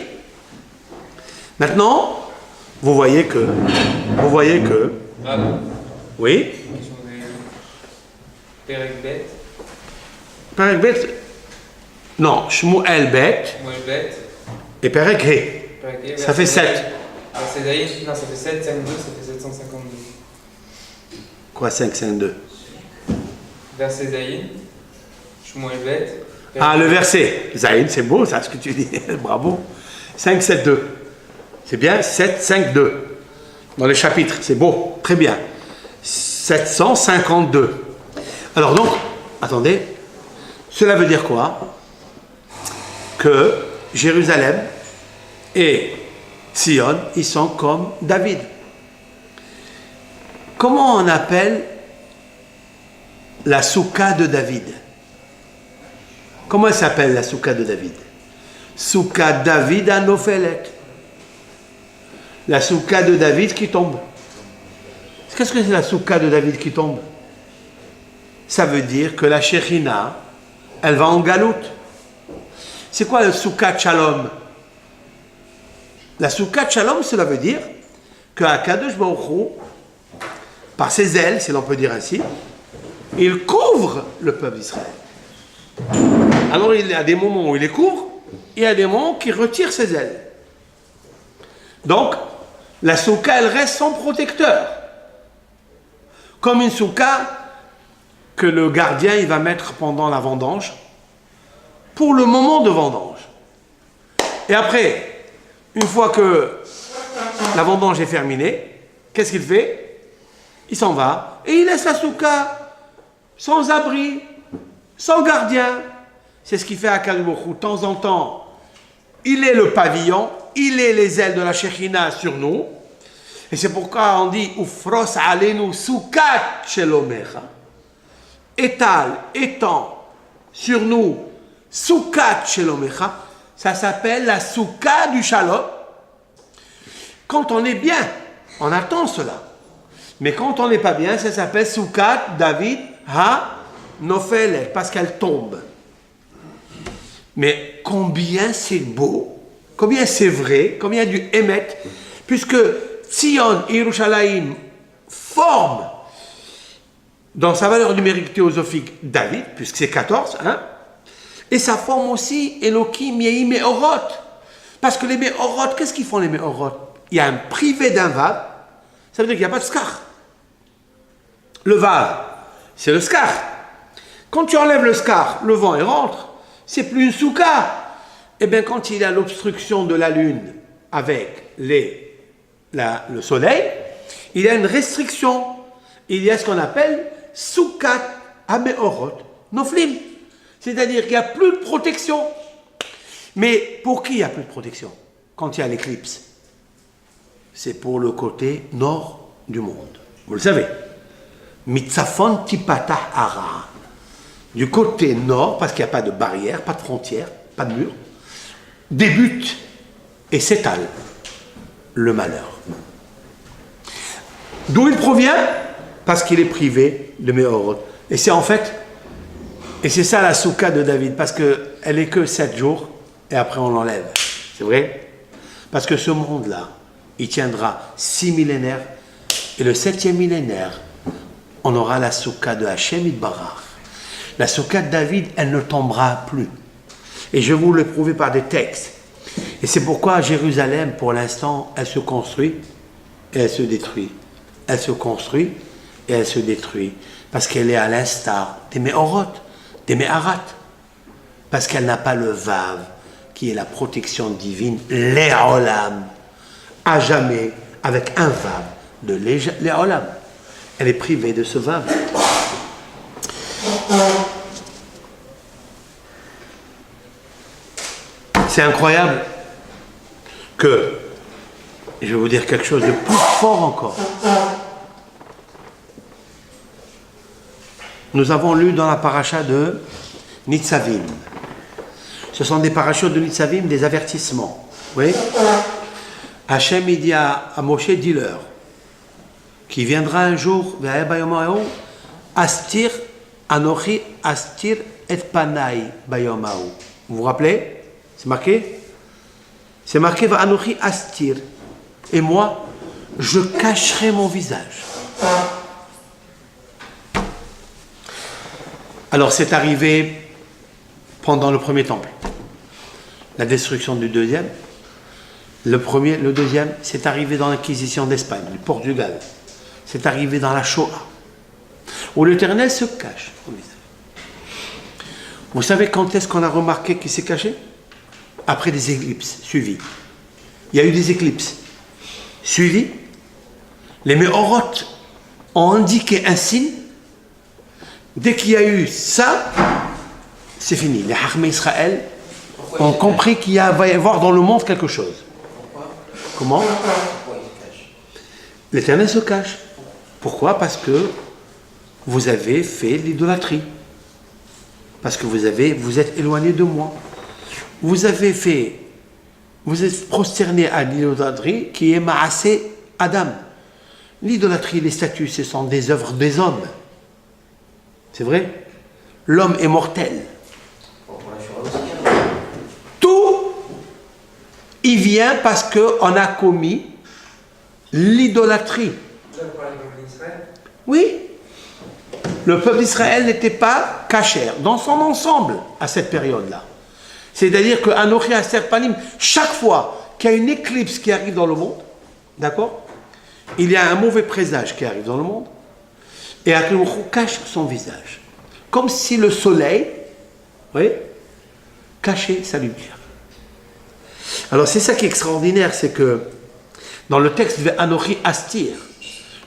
Maintenant, vous voyez que, oui. Perek Bet. Perek Bet, non, Shmuel Bet et Perek He. Ça fait 7. Verset Zaïn, non, ça fait 7, 5, 2, ça fait 752. Quoi, 5, 5, 2? Verset Zaïn, Shmuel Bet. Ah, le verset. Zaïn, c'est beau ça, ce que tu dis. Bravo. 5, 7, 2. C'est bien, 7, 5, 2. Dans les chapitres, c'est beau. Très bien. 752. Alors donc, attendez. Cela veut dire quoi? Que Jérusalem et Sion, ils sont comme David. Comment on appelle la soukha de David? Comment elle s'appelle la soukha de David? Soukha David à Nophelet. La soukha de David qui tombe. Qu'est-ce que c'est la soukha de David qui tombe? Ça veut dire que la Shekhinah, elle va en galoute. C'est quoi le soukha Shalom? La soukha Shalom, cela veut dire que Akadosh Baruch Hu, par ses ailes, si l'on peut dire ainsi, il couvre le peuple d'Israël. Alors il y a des moments où il les couvre, et il y a des moments où il retire ses ailes. Donc, la soukha, elle reste son protecteur. Comme une soukha que le gardien il va mettre pendant la vendange, pour le moment de vendange. Et après, une fois que la vendange est terminée, qu'est-ce qu'il fait? Il s'en va et il laisse la soukha sans abri, sans gardien. C'est ce qu'il fait à Akadosh. De temps en temps, il est le pavillon, il est les ailes de la Shekhinah sur nous. Et c'est pourquoi on dit Ufros alenu soukat shelomecha. Étend sur nous soukat shelomecha. Ça s'appelle la soukha du shalom. Quand on est bien, on attend cela. Mais quand on n'est pas bien, ça s'appelle soukat David ha nofel, parce qu'elle tombe. Mais combien c'est beau, combien c'est vrai, combien du émet, puisque Tzion et Yerushalayim forment dans sa valeur numérique théosophique David, puisque c'est 14, hein, et ça forme aussi Elohim Yehi Meorot. Parce que les Meorot, qu'est-ce qu'ils font les Meorot? Il y a un privé d'un Vav, ça veut dire qu'il n'y a pas de Skar. Le Vav, c'est le Skar. Quand tu enlèves le Skar, le vent il rentre, c'est plus une soukha. Et bien quand il y a l'obstruction de la lune avec le soleil, il y a une restriction. Il y a ce qu'on appelle soukat ameorot noflim. C'est-à-dire qu'il n'y a plus de protection. Mais pour qui il n'y a plus de protection? Quand il y a l'éclipse, c'est pour le côté nord du monde. Vous le savez. Mitzafon tipatah ara. Du côté nord, parce qu'il n'y a pas de barrière, pas de frontière, pas de mur, débute et s'étale le malheur. D'où il provient? Parce qu'il est privé de Meorot. Et c'est en fait Et c'est ça la soukha de David, parce qu'elle est que 7 jours, et après on l'enlève. C'est vrai? Parce que ce monde-là, il tiendra 6 millénaires, et le 7e millénaire, on aura la soukha de Hachem Yitbarach. La soukha de David, elle ne tombera plus. Et je vais vous le prouver par des textes. Et c'est pourquoi Jérusalem, pour l'instant, elle se construit et elle se détruit. Elle se construit et elle se détruit. Parce qu'elle est à l'instar des Méhorot, des Méharat. Parce qu'elle n'a pas le Vav, qui est la protection divine, l'Eolam, à jamais, avec un Vav de l'Eolam. Elle est privée de ce Vav. C'est incroyable que, je vais vous dire quelque chose de plus fort encore. Nous avons lu dans la paracha de Nitzavim. Ce sont des parachutes de Nitzavim, des avertissements. Oui. Hachem, il dit à Moshe, dis-leur, qui viendra un jour, Astir, Anochi, Astir, et Panai, Bayomahu. Vous vous rappelez? C'est marqué? C'est marqué, va Anochi, Astir. Et moi, je cacherai mon visage. Alors, c'est arrivé pendant le premier temple. La destruction du deuxième. Le deuxième, c'est arrivé dans l'Inquisition d'Espagne, du Portugal. C'est arrivé dans la Shoah, où l'Éternel se cache. Vous savez quand est-ce qu'on a remarqué qu'il s'est caché? Après des éclipses suivies. Il y a eu des éclipses suivies. Les Méhorot ont indiqué un signe. Dès qu'il y a eu ça, c'est fini. Les Hachmei Israël ont compris qu'il va y avoir dans le monde quelque chose. Comment? L'Éternel se cache. Pourquoi? Parce que vous avez fait l'idolâtrie. Parce que vous êtes éloigné de moi. Vous êtes prosterné à l'idolâtrie qui est Maasé Adam. L'idolâtrie, les statues, ce sont des œuvres des hommes. C'est vrai? L'homme est mortel. Tout, il vient parce qu'on a commis l'idolâtrie. Oui. Le peuple d'Israël n'était pas cachère dans son ensemble à cette période-là. C'est-à-dire que Anochi Aster Panim, chaque fois qu'il y a une éclipse qui arrive dans le monde, d'accord, il y a un mauvais présage qui arrive dans le monde, et Akadosh cache son visage. Comme si le soleil, oui, cachait sa lumière. Alors c'est ça qui est extraordinaire, c'est que dans le texte de Anochi Astir,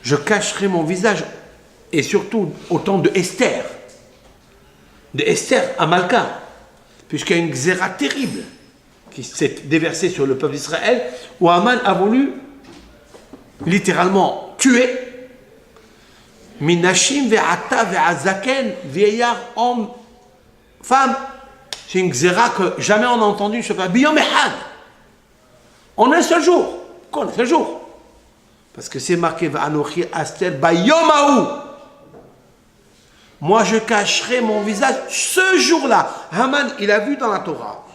je cacherai mon visage, et surtout au temps de Esther à Malka, puisqu'il y a une xéra terrible qui s'est déversée sur le peuple d'Israël, où Haman a voulu littéralement tuer Minashim ve'ata ve'azaken, vieillard, homme, femme. C'est une xéra que jamais on a entendu, je sais pas, Biyom Ehad. En un seul jour. Quoi, un seul jour? Parce que c'est marqué Va'anochi Astel Bayomahu. Moi, je cacherai mon visage ce jour-là. Haman, il a vu dans la Torah.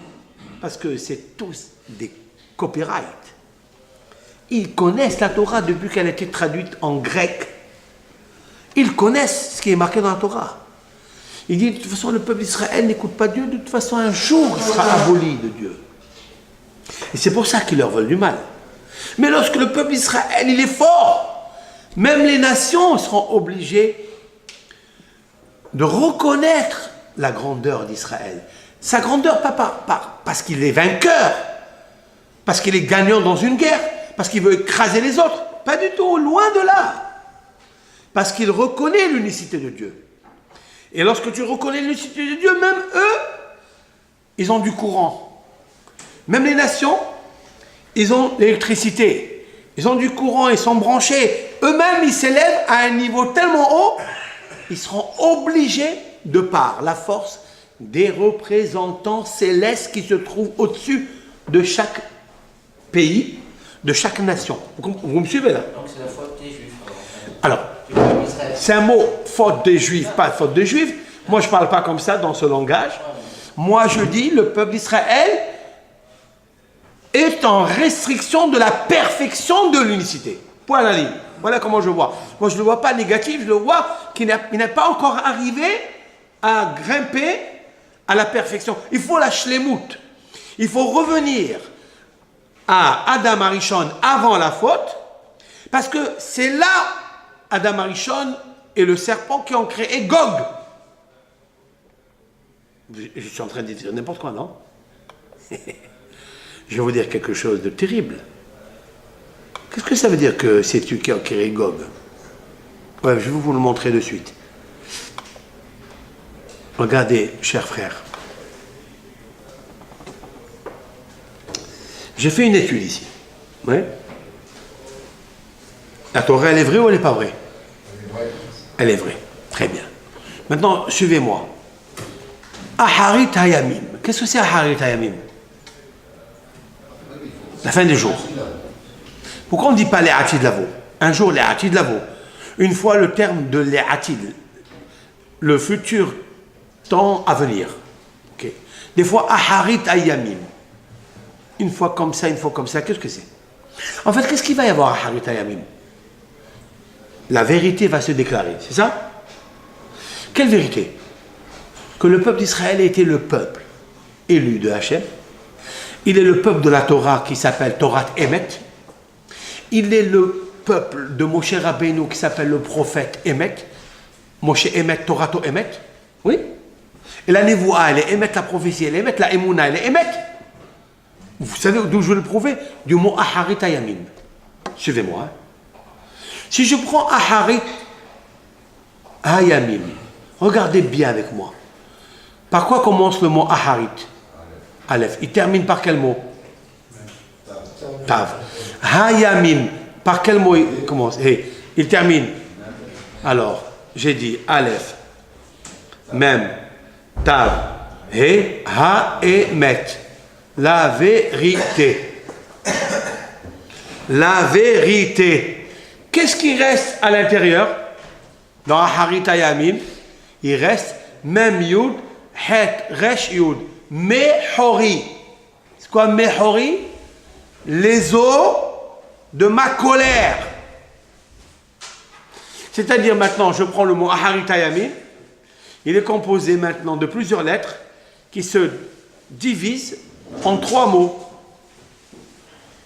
Parce que c'est tous des copyrights. Ils connaissent la Torah depuis qu'elle a été traduite en grec. Ils connaissent ce qui est marqué dans la Torah. Il dit, de toute façon, le peuple d'Israël n'écoute pas Dieu. De toute façon, un jour, il sera aboli de Dieu. Et c'est pour ça qu'ils leur veulent du mal. Mais lorsque le peuple d'Israël, il est fort, même les nations seront obligées de reconnaître la grandeur d'Israël. Sa grandeur, pas parce qu'il est vainqueur, parce qu'il est gagnant dans une guerre, parce qu'il veut écraser les autres. Pas du tout, loin de là. Parce qu'il reconnaît l'unicité de Dieu. Et lorsque tu reconnais l'unicité de Dieu, même eux, ils ont du courant. Même les nations, ils ont l'électricité. Ils ont du courant, ils sont branchés. Eux-mêmes, ils s'élèvent à un niveau tellement haut, ils seront obligés, de par la force des représentants célestes qui se trouvent au-dessus de chaque pays, de chaque nation. Vous me suivez là? Donc c'est la faute des Juifs. Alors, c'est un mot faute des Juifs, pas faute des Juifs. Moi, je ne parle pas comme ça dans ce langage. Moi, je dis, le peuple d'Israël est en restriction de la perfection de l'unicité. Point à la ligne. Voilà comment je vois. Moi, je ne le vois pas négatif, je le vois qu'il n'est pas encore arrivé à grimper à la perfection. Il faut la shlemout. Il faut revenir à Adam Arishon avant la faute, parce que c'est là Adam Arishon et le serpent qui ont créé Gog. Je suis en train de dire n'importe quoi, non? Je vais vous dire quelque chose de terrible. Qu'est-ce que ça veut dire que c'est tu qui as créé Gog? Ouais, je vais vous le montrer de suite. Regardez, chers frères. J'ai fait une étude ici. Ouais. La Torah, elle est vraie ou elle n'est pas vraie? Elle est vraie. Très bien. Maintenant, suivez-moi. Aharit Hayamim. Qu'est-ce que c'est Aharit Hayamim? La fin des jours. Pourquoi on ne dit pas les Atid Lavo? Un jour, les Atid Lavo. Une fois le terme de les Atid, le futur temps à venir. Okay. Des fois, Aharit Hayamim. Une fois comme ça, qu'est-ce que c'est? En fait, qu'est-ce qu'il va y avoir à Harit Hayamim? La vérité va se déclarer, c'est ça? Quelle vérité? Que le peuple d'Israël était le peuple élu de Hachem. Il est le peuple de la Torah qui s'appelle Torah Emet. Il est le peuple de Moshe Rabbeinu qui s'appelle le prophète Emet. Moshe Emet, Torato Emet. Oui. Et la Nevoa, elle est Emet, la prophétie, elle est Emet, la Emouna, elle est Emet. Vous savez d'où je veux le prouver? Du mot Aharit Hayamim. Suivez-moi. Hein. Si je prends Aharit Hayamim, regardez bien avec moi. Par quoi commence le mot Aharit? Aleph. Il termine par quel mot? Tav. Hayamim. Par quel mot il commence? Hey. Il termine. Alors, j'ai dit Aleph. Mem. Tav. He. Ha. Et Met. La vérité. La vérité. Qu'est-ce qui reste à l'intérieur? Dans Aharit Hayamim, il reste Mem Yud, Het, Resh Yud, Mehori. C'est quoi Mehori? Les eaux de ma colère. C'est-à-dire maintenant, je prends le mot Aharit Hayamim, il est composé maintenant de plusieurs lettres qui se divisent en trois mots.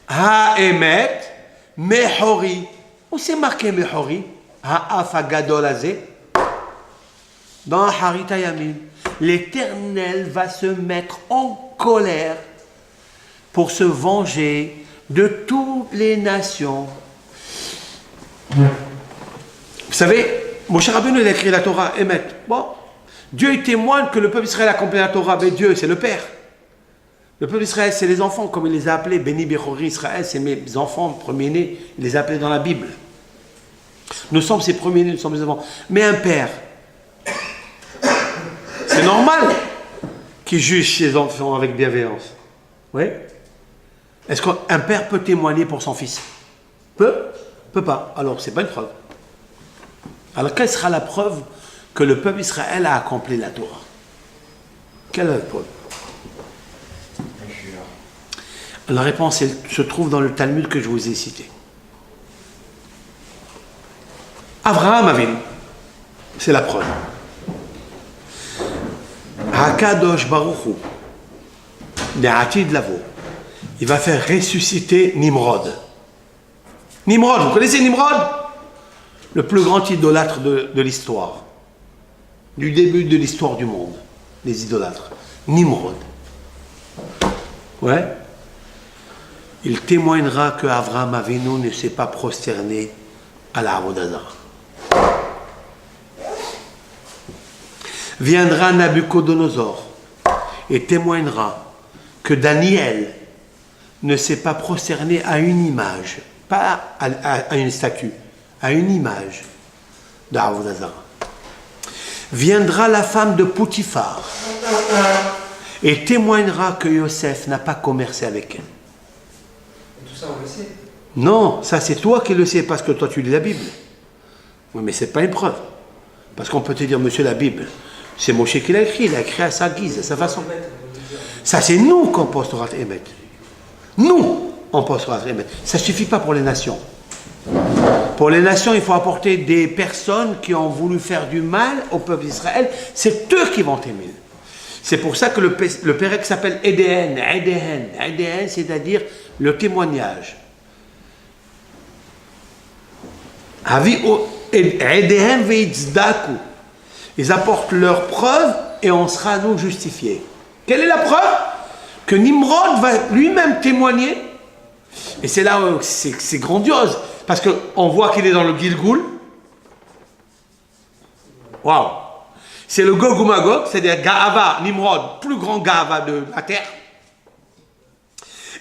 Ha-emet, Mehori. Où c'est marqué Mehori? Ha-afagadol azé. Dans Aharit Hayamim. L'Éternel va se mettre en colère pour se venger de toutes les nations. Vous savez, Moshe Rabbeinu il a écrit la Torah, Emet. Bon, Dieu il témoigne que le peuple d'Israël a accompli la Torah, mais Dieu c'est le Père. Le peuple d'Israël, c'est les enfants, comme il les a appelés. Béni Bechori Israël, c'est mes enfants premiers-nés. Il les a appelés dans la Bible. Nous sommes ses premiers-nés, nous sommes les enfants. Mais un père, c'est normal qu'il juge ses enfants avec bienveillance. Oui? Est-ce qu'un père peut témoigner pour son fils? Peut pas. Alors, c'est pas une preuve. Alors, quelle sera la preuve que le peuple d'Israël a accompli la Torah? Quelle est la preuve? La réponse se trouve dans le Talmud que je vous ai cité. Avraham Avinu, c'est la preuve. Hakadosh Baruch Hu, Ne'atid Lavo, il va faire ressusciter Nimrod. Nimrod, vous connaissez Nimrod? Le plus grand idolâtre de l'histoire. Du début de l'histoire du monde, les idolâtres. Nimrod. Ouais. Il témoignera que Avraham Avinu ne s'est pas prosterné à la Avodah Zarah. Viendra Nabucodonosor et témoignera que Daniel ne s'est pas prosterné à une image, pas à une statue, à une image de Avodah Zarah. Viendra la femme de Poutifar et témoignera que Yosef n'a pas commercé avec elle. Tout ça, on le sait. Non, ça c'est toi qui le sais parce que toi tu lis la Bible. Oui, mais c'est pas une preuve. Parce qu'on peut te dire, monsieur, la Bible, C'est Moshe qui l'a écrit, il a écrit à sa guise, à sa façon. Ça, c'est nous qu'on pense Torah Emet. Nous, on pense Torah Emet. Ça ne suffit pas pour les nations. Pour les nations, il faut apporter des personnes qui ont voulu faire du mal au peuple d'Israël. C'est eux qui vont aimer. C'est pour ça que le Pérec s'appelle Eden, c'est-à-dire le témoignage. Ils apportent leurs preuves et on sera nous justifiés. Quelle est la preuve? Que Nimrod va lui-même témoigner. Et c'est là où c'est grandiose. Parce qu'on voit qu'il est dans le Gilgoul. Waouh! C'est le Gog ou Magog, c'est-à-dire Gaava, Nimrod, plus grand Gaava de la terre.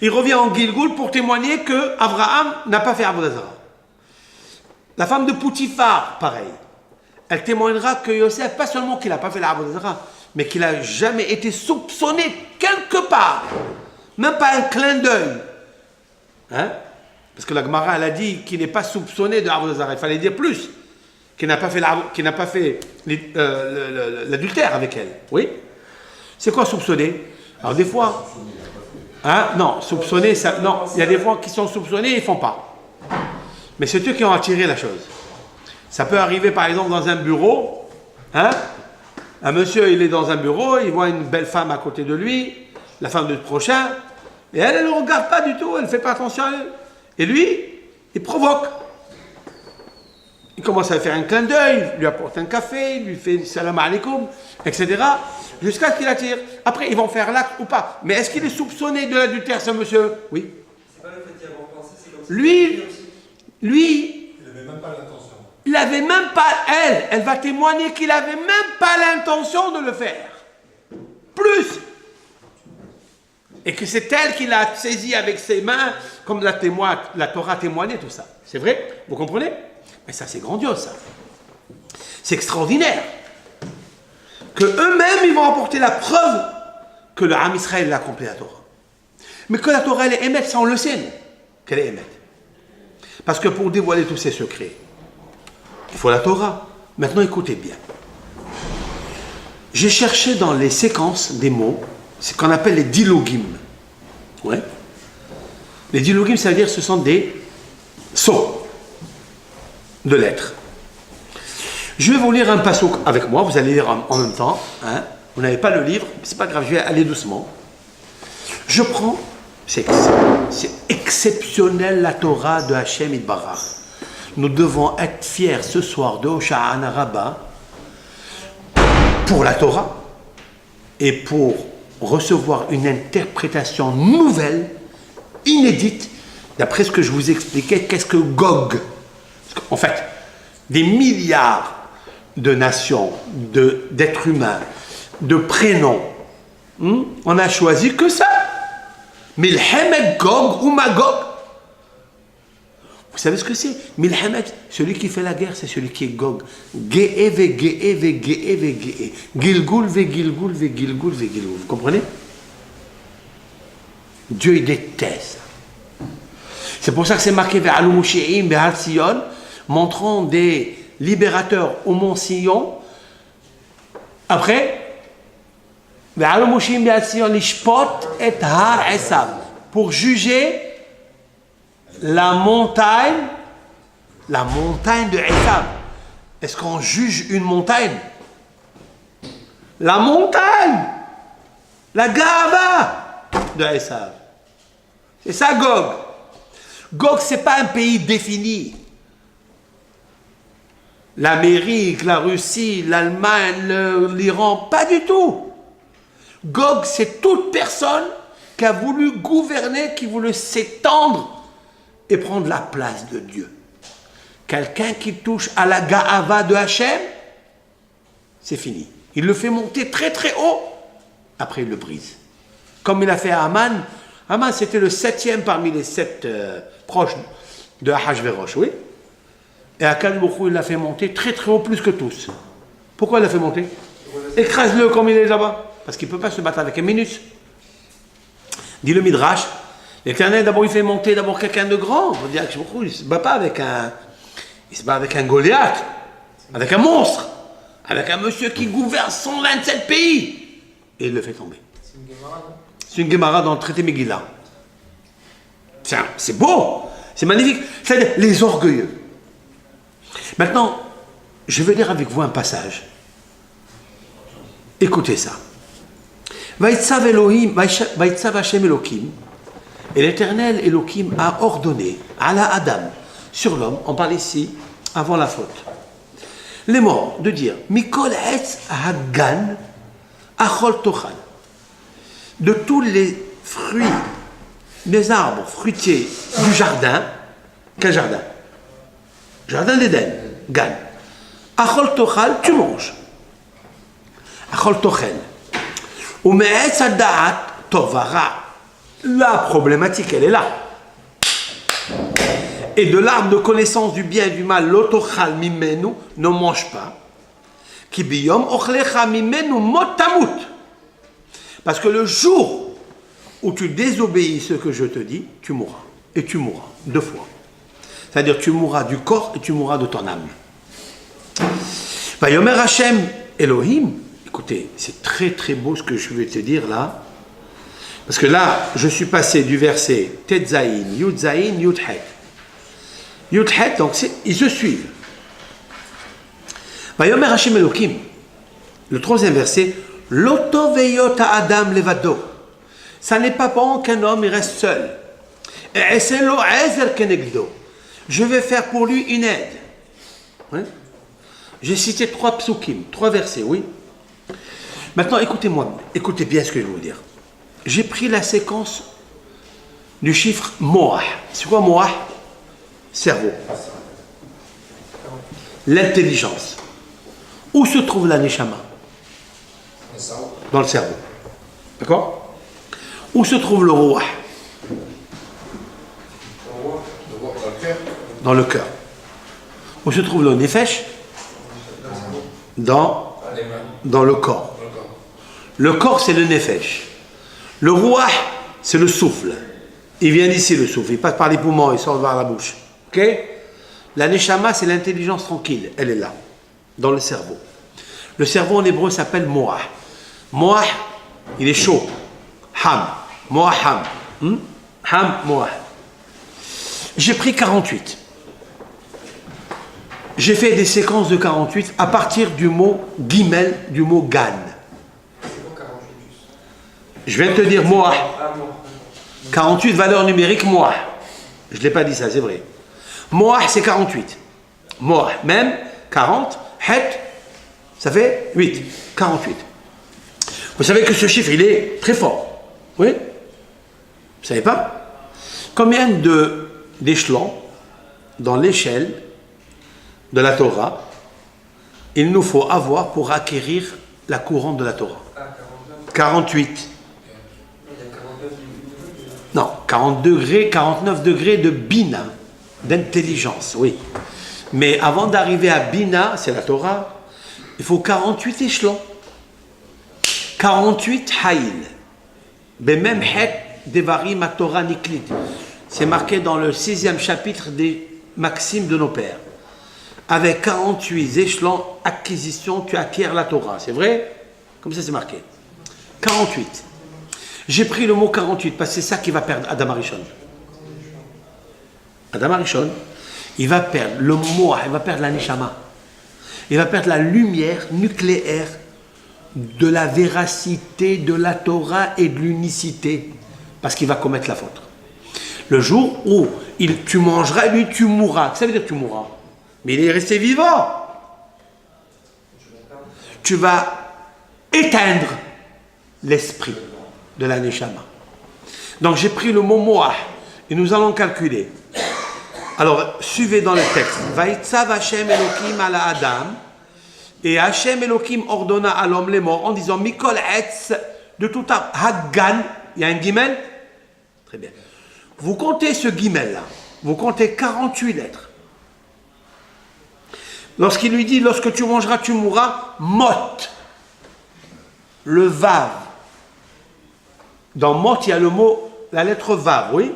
Il revient en Gilgoul pour témoigner que Abraham n'a pas fait Avodah Zarah. La femme de Poutifar, pareil. Elle témoignera que Yosef, pas seulement qu'il n'a pas fait l'Avodah Zarah, mais qu'il n'a jamais été soupçonné quelque part. Même pas un clin d'œil. Hein? Parce que la Gemara, elle a dit qu'il n'est pas soupçonné de l'Avodah Zarah. Il fallait dire plus. Qu'il n'a pas fait l'adultère avec elle. Oui? C'est quoi soupçonner? Alors des fois... Hein? Non, soupçonner, ça, non. Il y a des fois qui sont soupçonnés et ils ne font pas. Mais c'est eux qui ont attiré la chose. Ça peut arriver par exemple dans un bureau. Hein? Un monsieur, il est dans un bureau, il voit une belle femme à côté de lui, la femme du prochain, et elle ne le regarde pas du tout, elle ne fait pas attention à elle. Et lui, il provoque. Il commence à faire un clin d'œil, lui apporte un café, lui fait salam alaikum, etc. Jusqu'à ce qu'il attire. Après, ils vont faire l'acte ou pas. Mais est-ce qu'il est soupçonné de l'adultère, ce monsieur? Oui. C'est pas le fait d'y avoir pensé, c'est comme lui, il n'avait même pas l'intention. Il n'avait même pas, elle va témoigner qu'il n'avait même pas l'intention de le faire. Plus. Et que c'est elle qui l'a saisi avec ses mains, comme la Torah témoignait tout ça. C'est vrai? Vous comprenez? Mais ça, c'est grandiose, ça. C'est extraordinaire. Que eux-mêmes, ils vont apporter la preuve que le Ham Israël a accompli la Torah. Mais que la Torah, elle est émette, ça on le sait, qu'elle est émette. Parce que pour dévoiler tous ces secrets, il faut la Torah. Maintenant, écoutez bien. J'ai cherché dans les séquences des mots, ce qu'on appelle les dilogim. Ouais. Les dilogim, ça veut dire que ce sont des sauts de lettres. Je vais vous lire un passouk avec moi, vous allez lire en même temps. Hein. Vous n'avez pas le livre, c'est pas grave, je vais aller doucement. Je prends, c'est exceptionnel la Torah de Hachem Itbarach. Nous devons être fiers ce soir de Hosha'ana Rabbah pour la Torah et pour recevoir une interprétation nouvelle, inédite, d'après ce que je vous expliquais, qu'est-ce que Gog? En fait, des milliards de nations, d'êtres humains, de prénoms, on a choisi que ça. Milhemet Gog ou Magog. Vous savez ce que c'est? Milhemet, celui qui fait la guerre, c'est celui qui est Gog. Ge'e ve ge'e ve ge'e ve ge'e. Gilgul ve gilgul ve gilgul ve gilgul. Vous comprenez? Dieu, il déteste. C'est pour ça que c'est marqué Ve'alu Moshi'im Be'al Sion, montrant des libérateurs au mont Sion. Après, Ve'alu Moshi'im Be'al Sion lishpot et har Esav, pour juger la montagne de Esav. Est-ce qu'on juge une montagne? La montagne, la Gava de Esav. C'est ça Gog. Gog, ce n'est pas un pays défini. L'Amérique, la Russie, l'Allemagne, l'Iran, pas du tout. Gog, c'est toute personne qui a voulu gouverner, qui voulait s'étendre et prendre la place de Dieu. Quelqu'un qui touche à la Ga'ava de Hachem, c'est fini. Il le fait monter très très haut, après il le brise. Comme il a fait à Haman. Haman, c'était le 7e parmi les 7 proches de Ahashverosh, oui. Et Akadosh Baruch Hu, il l'a fait monter très très haut, plus que tous. Pourquoi il l'a fait monter? Écrase-le comme il est là-bas. Parce qu'il ne peut pas se battre avec un minus. Dit le Midrash, l'Éternel, d'abord, il fait monter d'abord quelqu'un de grand. On dit il ne se bat pas avec un... Il se bat avec un Goliath, avec un monstre. avec un monsieur qui gouverne 127 pays. Et il le fait tomber. C'est une Gemara dans le traité Megillah. C'est beau, c'est magnifique. C'est-à-dire les orgueilleux. Maintenant, je vais lire avec vous un passage. Écoutez ça. Vaïtsav Elohim, Vaïtsav Hashem Elohim, et l'Éternel Elohim a ordonné à la Adam, sur l'homme, on parle ici, avant la faute, les morts, de dire Mikol Etz Hagan Achol Tochal, de tous les fruits, les arbres fruitiers du jardin. Quel jardin? Jardin d'Éden, Gan. Achol Tochal, tu manges. Achol Tochel. Ou Me'etz Hadaat Tovara. La problématique, elle est là. Et de l'arbre de connaissance du bien et du mal, l'otochal mimenu, ne mange pas. Ki biyom ochlecha mimenu motamut. Parce que le jour où tu désobéis ce que je te dis, tu mourras. Et tu mourras 2 fois. C'est-à-dire tu mourras du corps et tu mourras de ton âme. Vayomer Hashem Elohim. Écoutez, c'est très très beau ce que je vais te dire là. Parce que là, je suis passé du verset Tetzaïn, Yudzaïn, Yudhet. Yudhet, donc ils se suivent. Vayomer Hashem Elohim. Le 3e verset, Loto veyota Adam levado. Ça n'est pas bon qu'un homme il reste seul. Et c'est lo ezer kenegdo. Je vais faire pour lui une aide. Hein? J'ai cité 3 psukim, 3 versets, oui. Maintenant, écoutez-moi, écoutez bien ce que je vais vous dire. J'ai pris la séquence du chiffre Moah. C'est quoi Moah? Cerveau. L'intelligence. Où se trouve la Neshama? Dans le cerveau. D'accord? Où se trouve le Ruach? Dans le cœur. Où se trouve le Nefesh? Dans le corps. Le corps, c'est le Nefesh. Le Ruach, c'est le souffle. Il vient d'ici, le souffle. Il passe par les poumons, il sort vers la bouche. Ok? La Neshama, c'est l'intelligence tranquille. Elle est là, dans le cerveau. Le cerveau en hébreu s'appelle Moah. Moah, il est chaud. Ham. Moah Ham. Ham, Moah. J'ai pris 48. J'ai fait des séquences de 48 à partir du mot Gimel, du mot Gan. Je viens de te dire Moah. 48 valeurs numériques Moah. Je ne l'ai pas dit ça, c'est vrai. Moah, c'est 48. Moah, même 40. Het, ça fait 8. 48. Vous savez que ce chiffre, il est très fort. Oui? Vous ne savez pas? Combien d'échelons dans l'échelle de la Torah il nous faut avoir pour acquérir la couronne de la Torah? 48. Non, 40 degrés, 49 degrés de Bina, d'intelligence, oui. Mais avant d'arriver à Bina, c'est la Torah, il faut 48 échelons. 48 Haïl. Bemem Het Devarim à Torah Niklit. C'est marqué dans le 6e chapitre des Maximes de nos pères. Avec 48 échelons, acquisition, tu acquiers la Torah. C'est vrai? Comme ça, c'est marqué. 48. J'ai pris le mot 48 parce que c'est ça qui va perdre Adam Arishon. Adam Arishon, il va perdre le mot, il va perdre la Neshama. Il va perdre la lumière nucléaire de la véracité de la Torah et de l'unicité. Parce qu'il va commettre la faute. Le jour où tu mangeras, lui, tu mourras. Ça veut dire que tu mourras. Mais il est resté vivant. Tu vas éteindre l'esprit de la Neshama. Donc j'ai pris le mot Moah et nous allons calculer. Alors suivez dans le texte. Vaïtsav Hashem Elohim ala Adam. Et Hashem Elohim ordonna à l'homme les morts en disant Mikol Etz de tout arbre. Haggan. Il y a un guimel? Très bien. Vous comptez ce guimel là. Vous comptez 48 lettres. Lorsqu'il lui dit lorsque tu mangeras tu mourras, mot. Le vav. Dans mot, il y a le mot, la lettre vav, oui?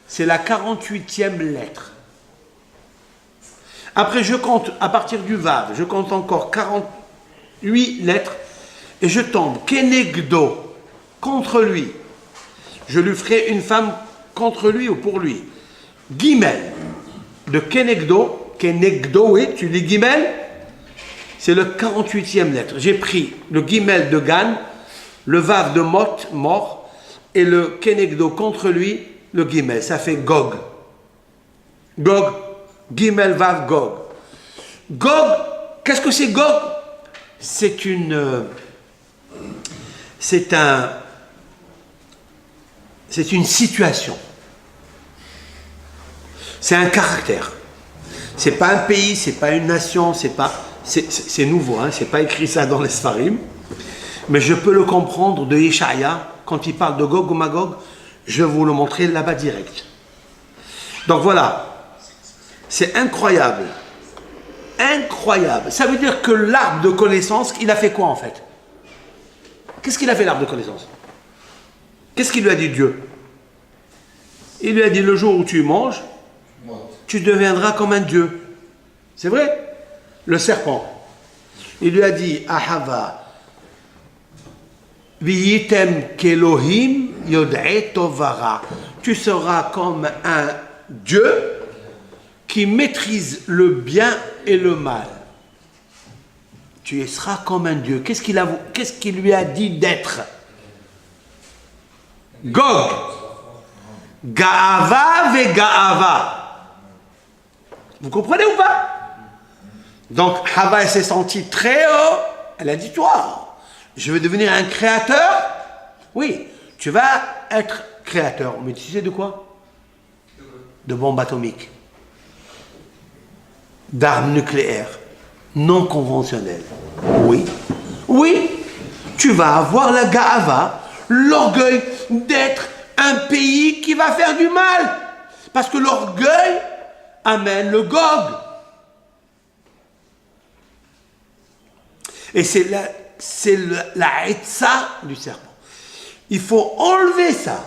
C'est la 48e lettre. Après, je compte, à partir du vav, je compte encore 8 lettres, et je tombe kenegdo, contre lui. Je lui ferai une femme contre lui ou pour lui. Gimel, de kenegdo, oui, tu lis gimel, c'est le 48e lettre. J'ai pris le gimel de Gan, le vav de mot, mort, et le kenegdo contre lui, le gimel. Ça fait Gog. Gog, gimel, vav, Gog. Gog, qu'est-ce que c'est Gog? C'est une situation. C'est un caractère. C'est pas un pays, c'est pas une nation, c'est nouveau, hein, c'est pas écrit ça dans les Sfarim, mais je peux le comprendre de Yeshaya quand il parle de Gog ou Magog. Je vais vous le montrer là-bas direct. Donc voilà, c'est incroyable. Incroyable. Ça veut dire que l'arbre de connaissance, il a fait quoi en fait? Qu'est-ce qu'il a fait l'arbre de connaissance? Qu'est-ce qu'il lui a dit Dieu? Il lui a dit le jour où tu manges, tu deviendras comme un Dieu. C'est vrai? Le serpent. Il lui a dit Ahava Viyitem Kelohim Yod'e Tovara. Tu seras comme un Dieu qui maîtrise le bien et le mal. Tu seras comme un Dieu. Qu'est-ce qu'il lui a dit d'être? Gog. Gaava ve Gaava. Vous comprenez ou pas? Donc Hava s'est sentie très haut. Elle a dit, toi, je vais devenir un créateur. Oui, tu vas être créateur. Mais tu sais de quoi? De bombes atomiques. D'armes nucléaires. Non conventionnelles. Oui. Oui, tu vas avoir la Gaava, l'orgueil d'être un pays qui va faire du mal. Parce que l'orgueil amène le Gog. Et c'est la Etza du serpent. Il faut enlever ça.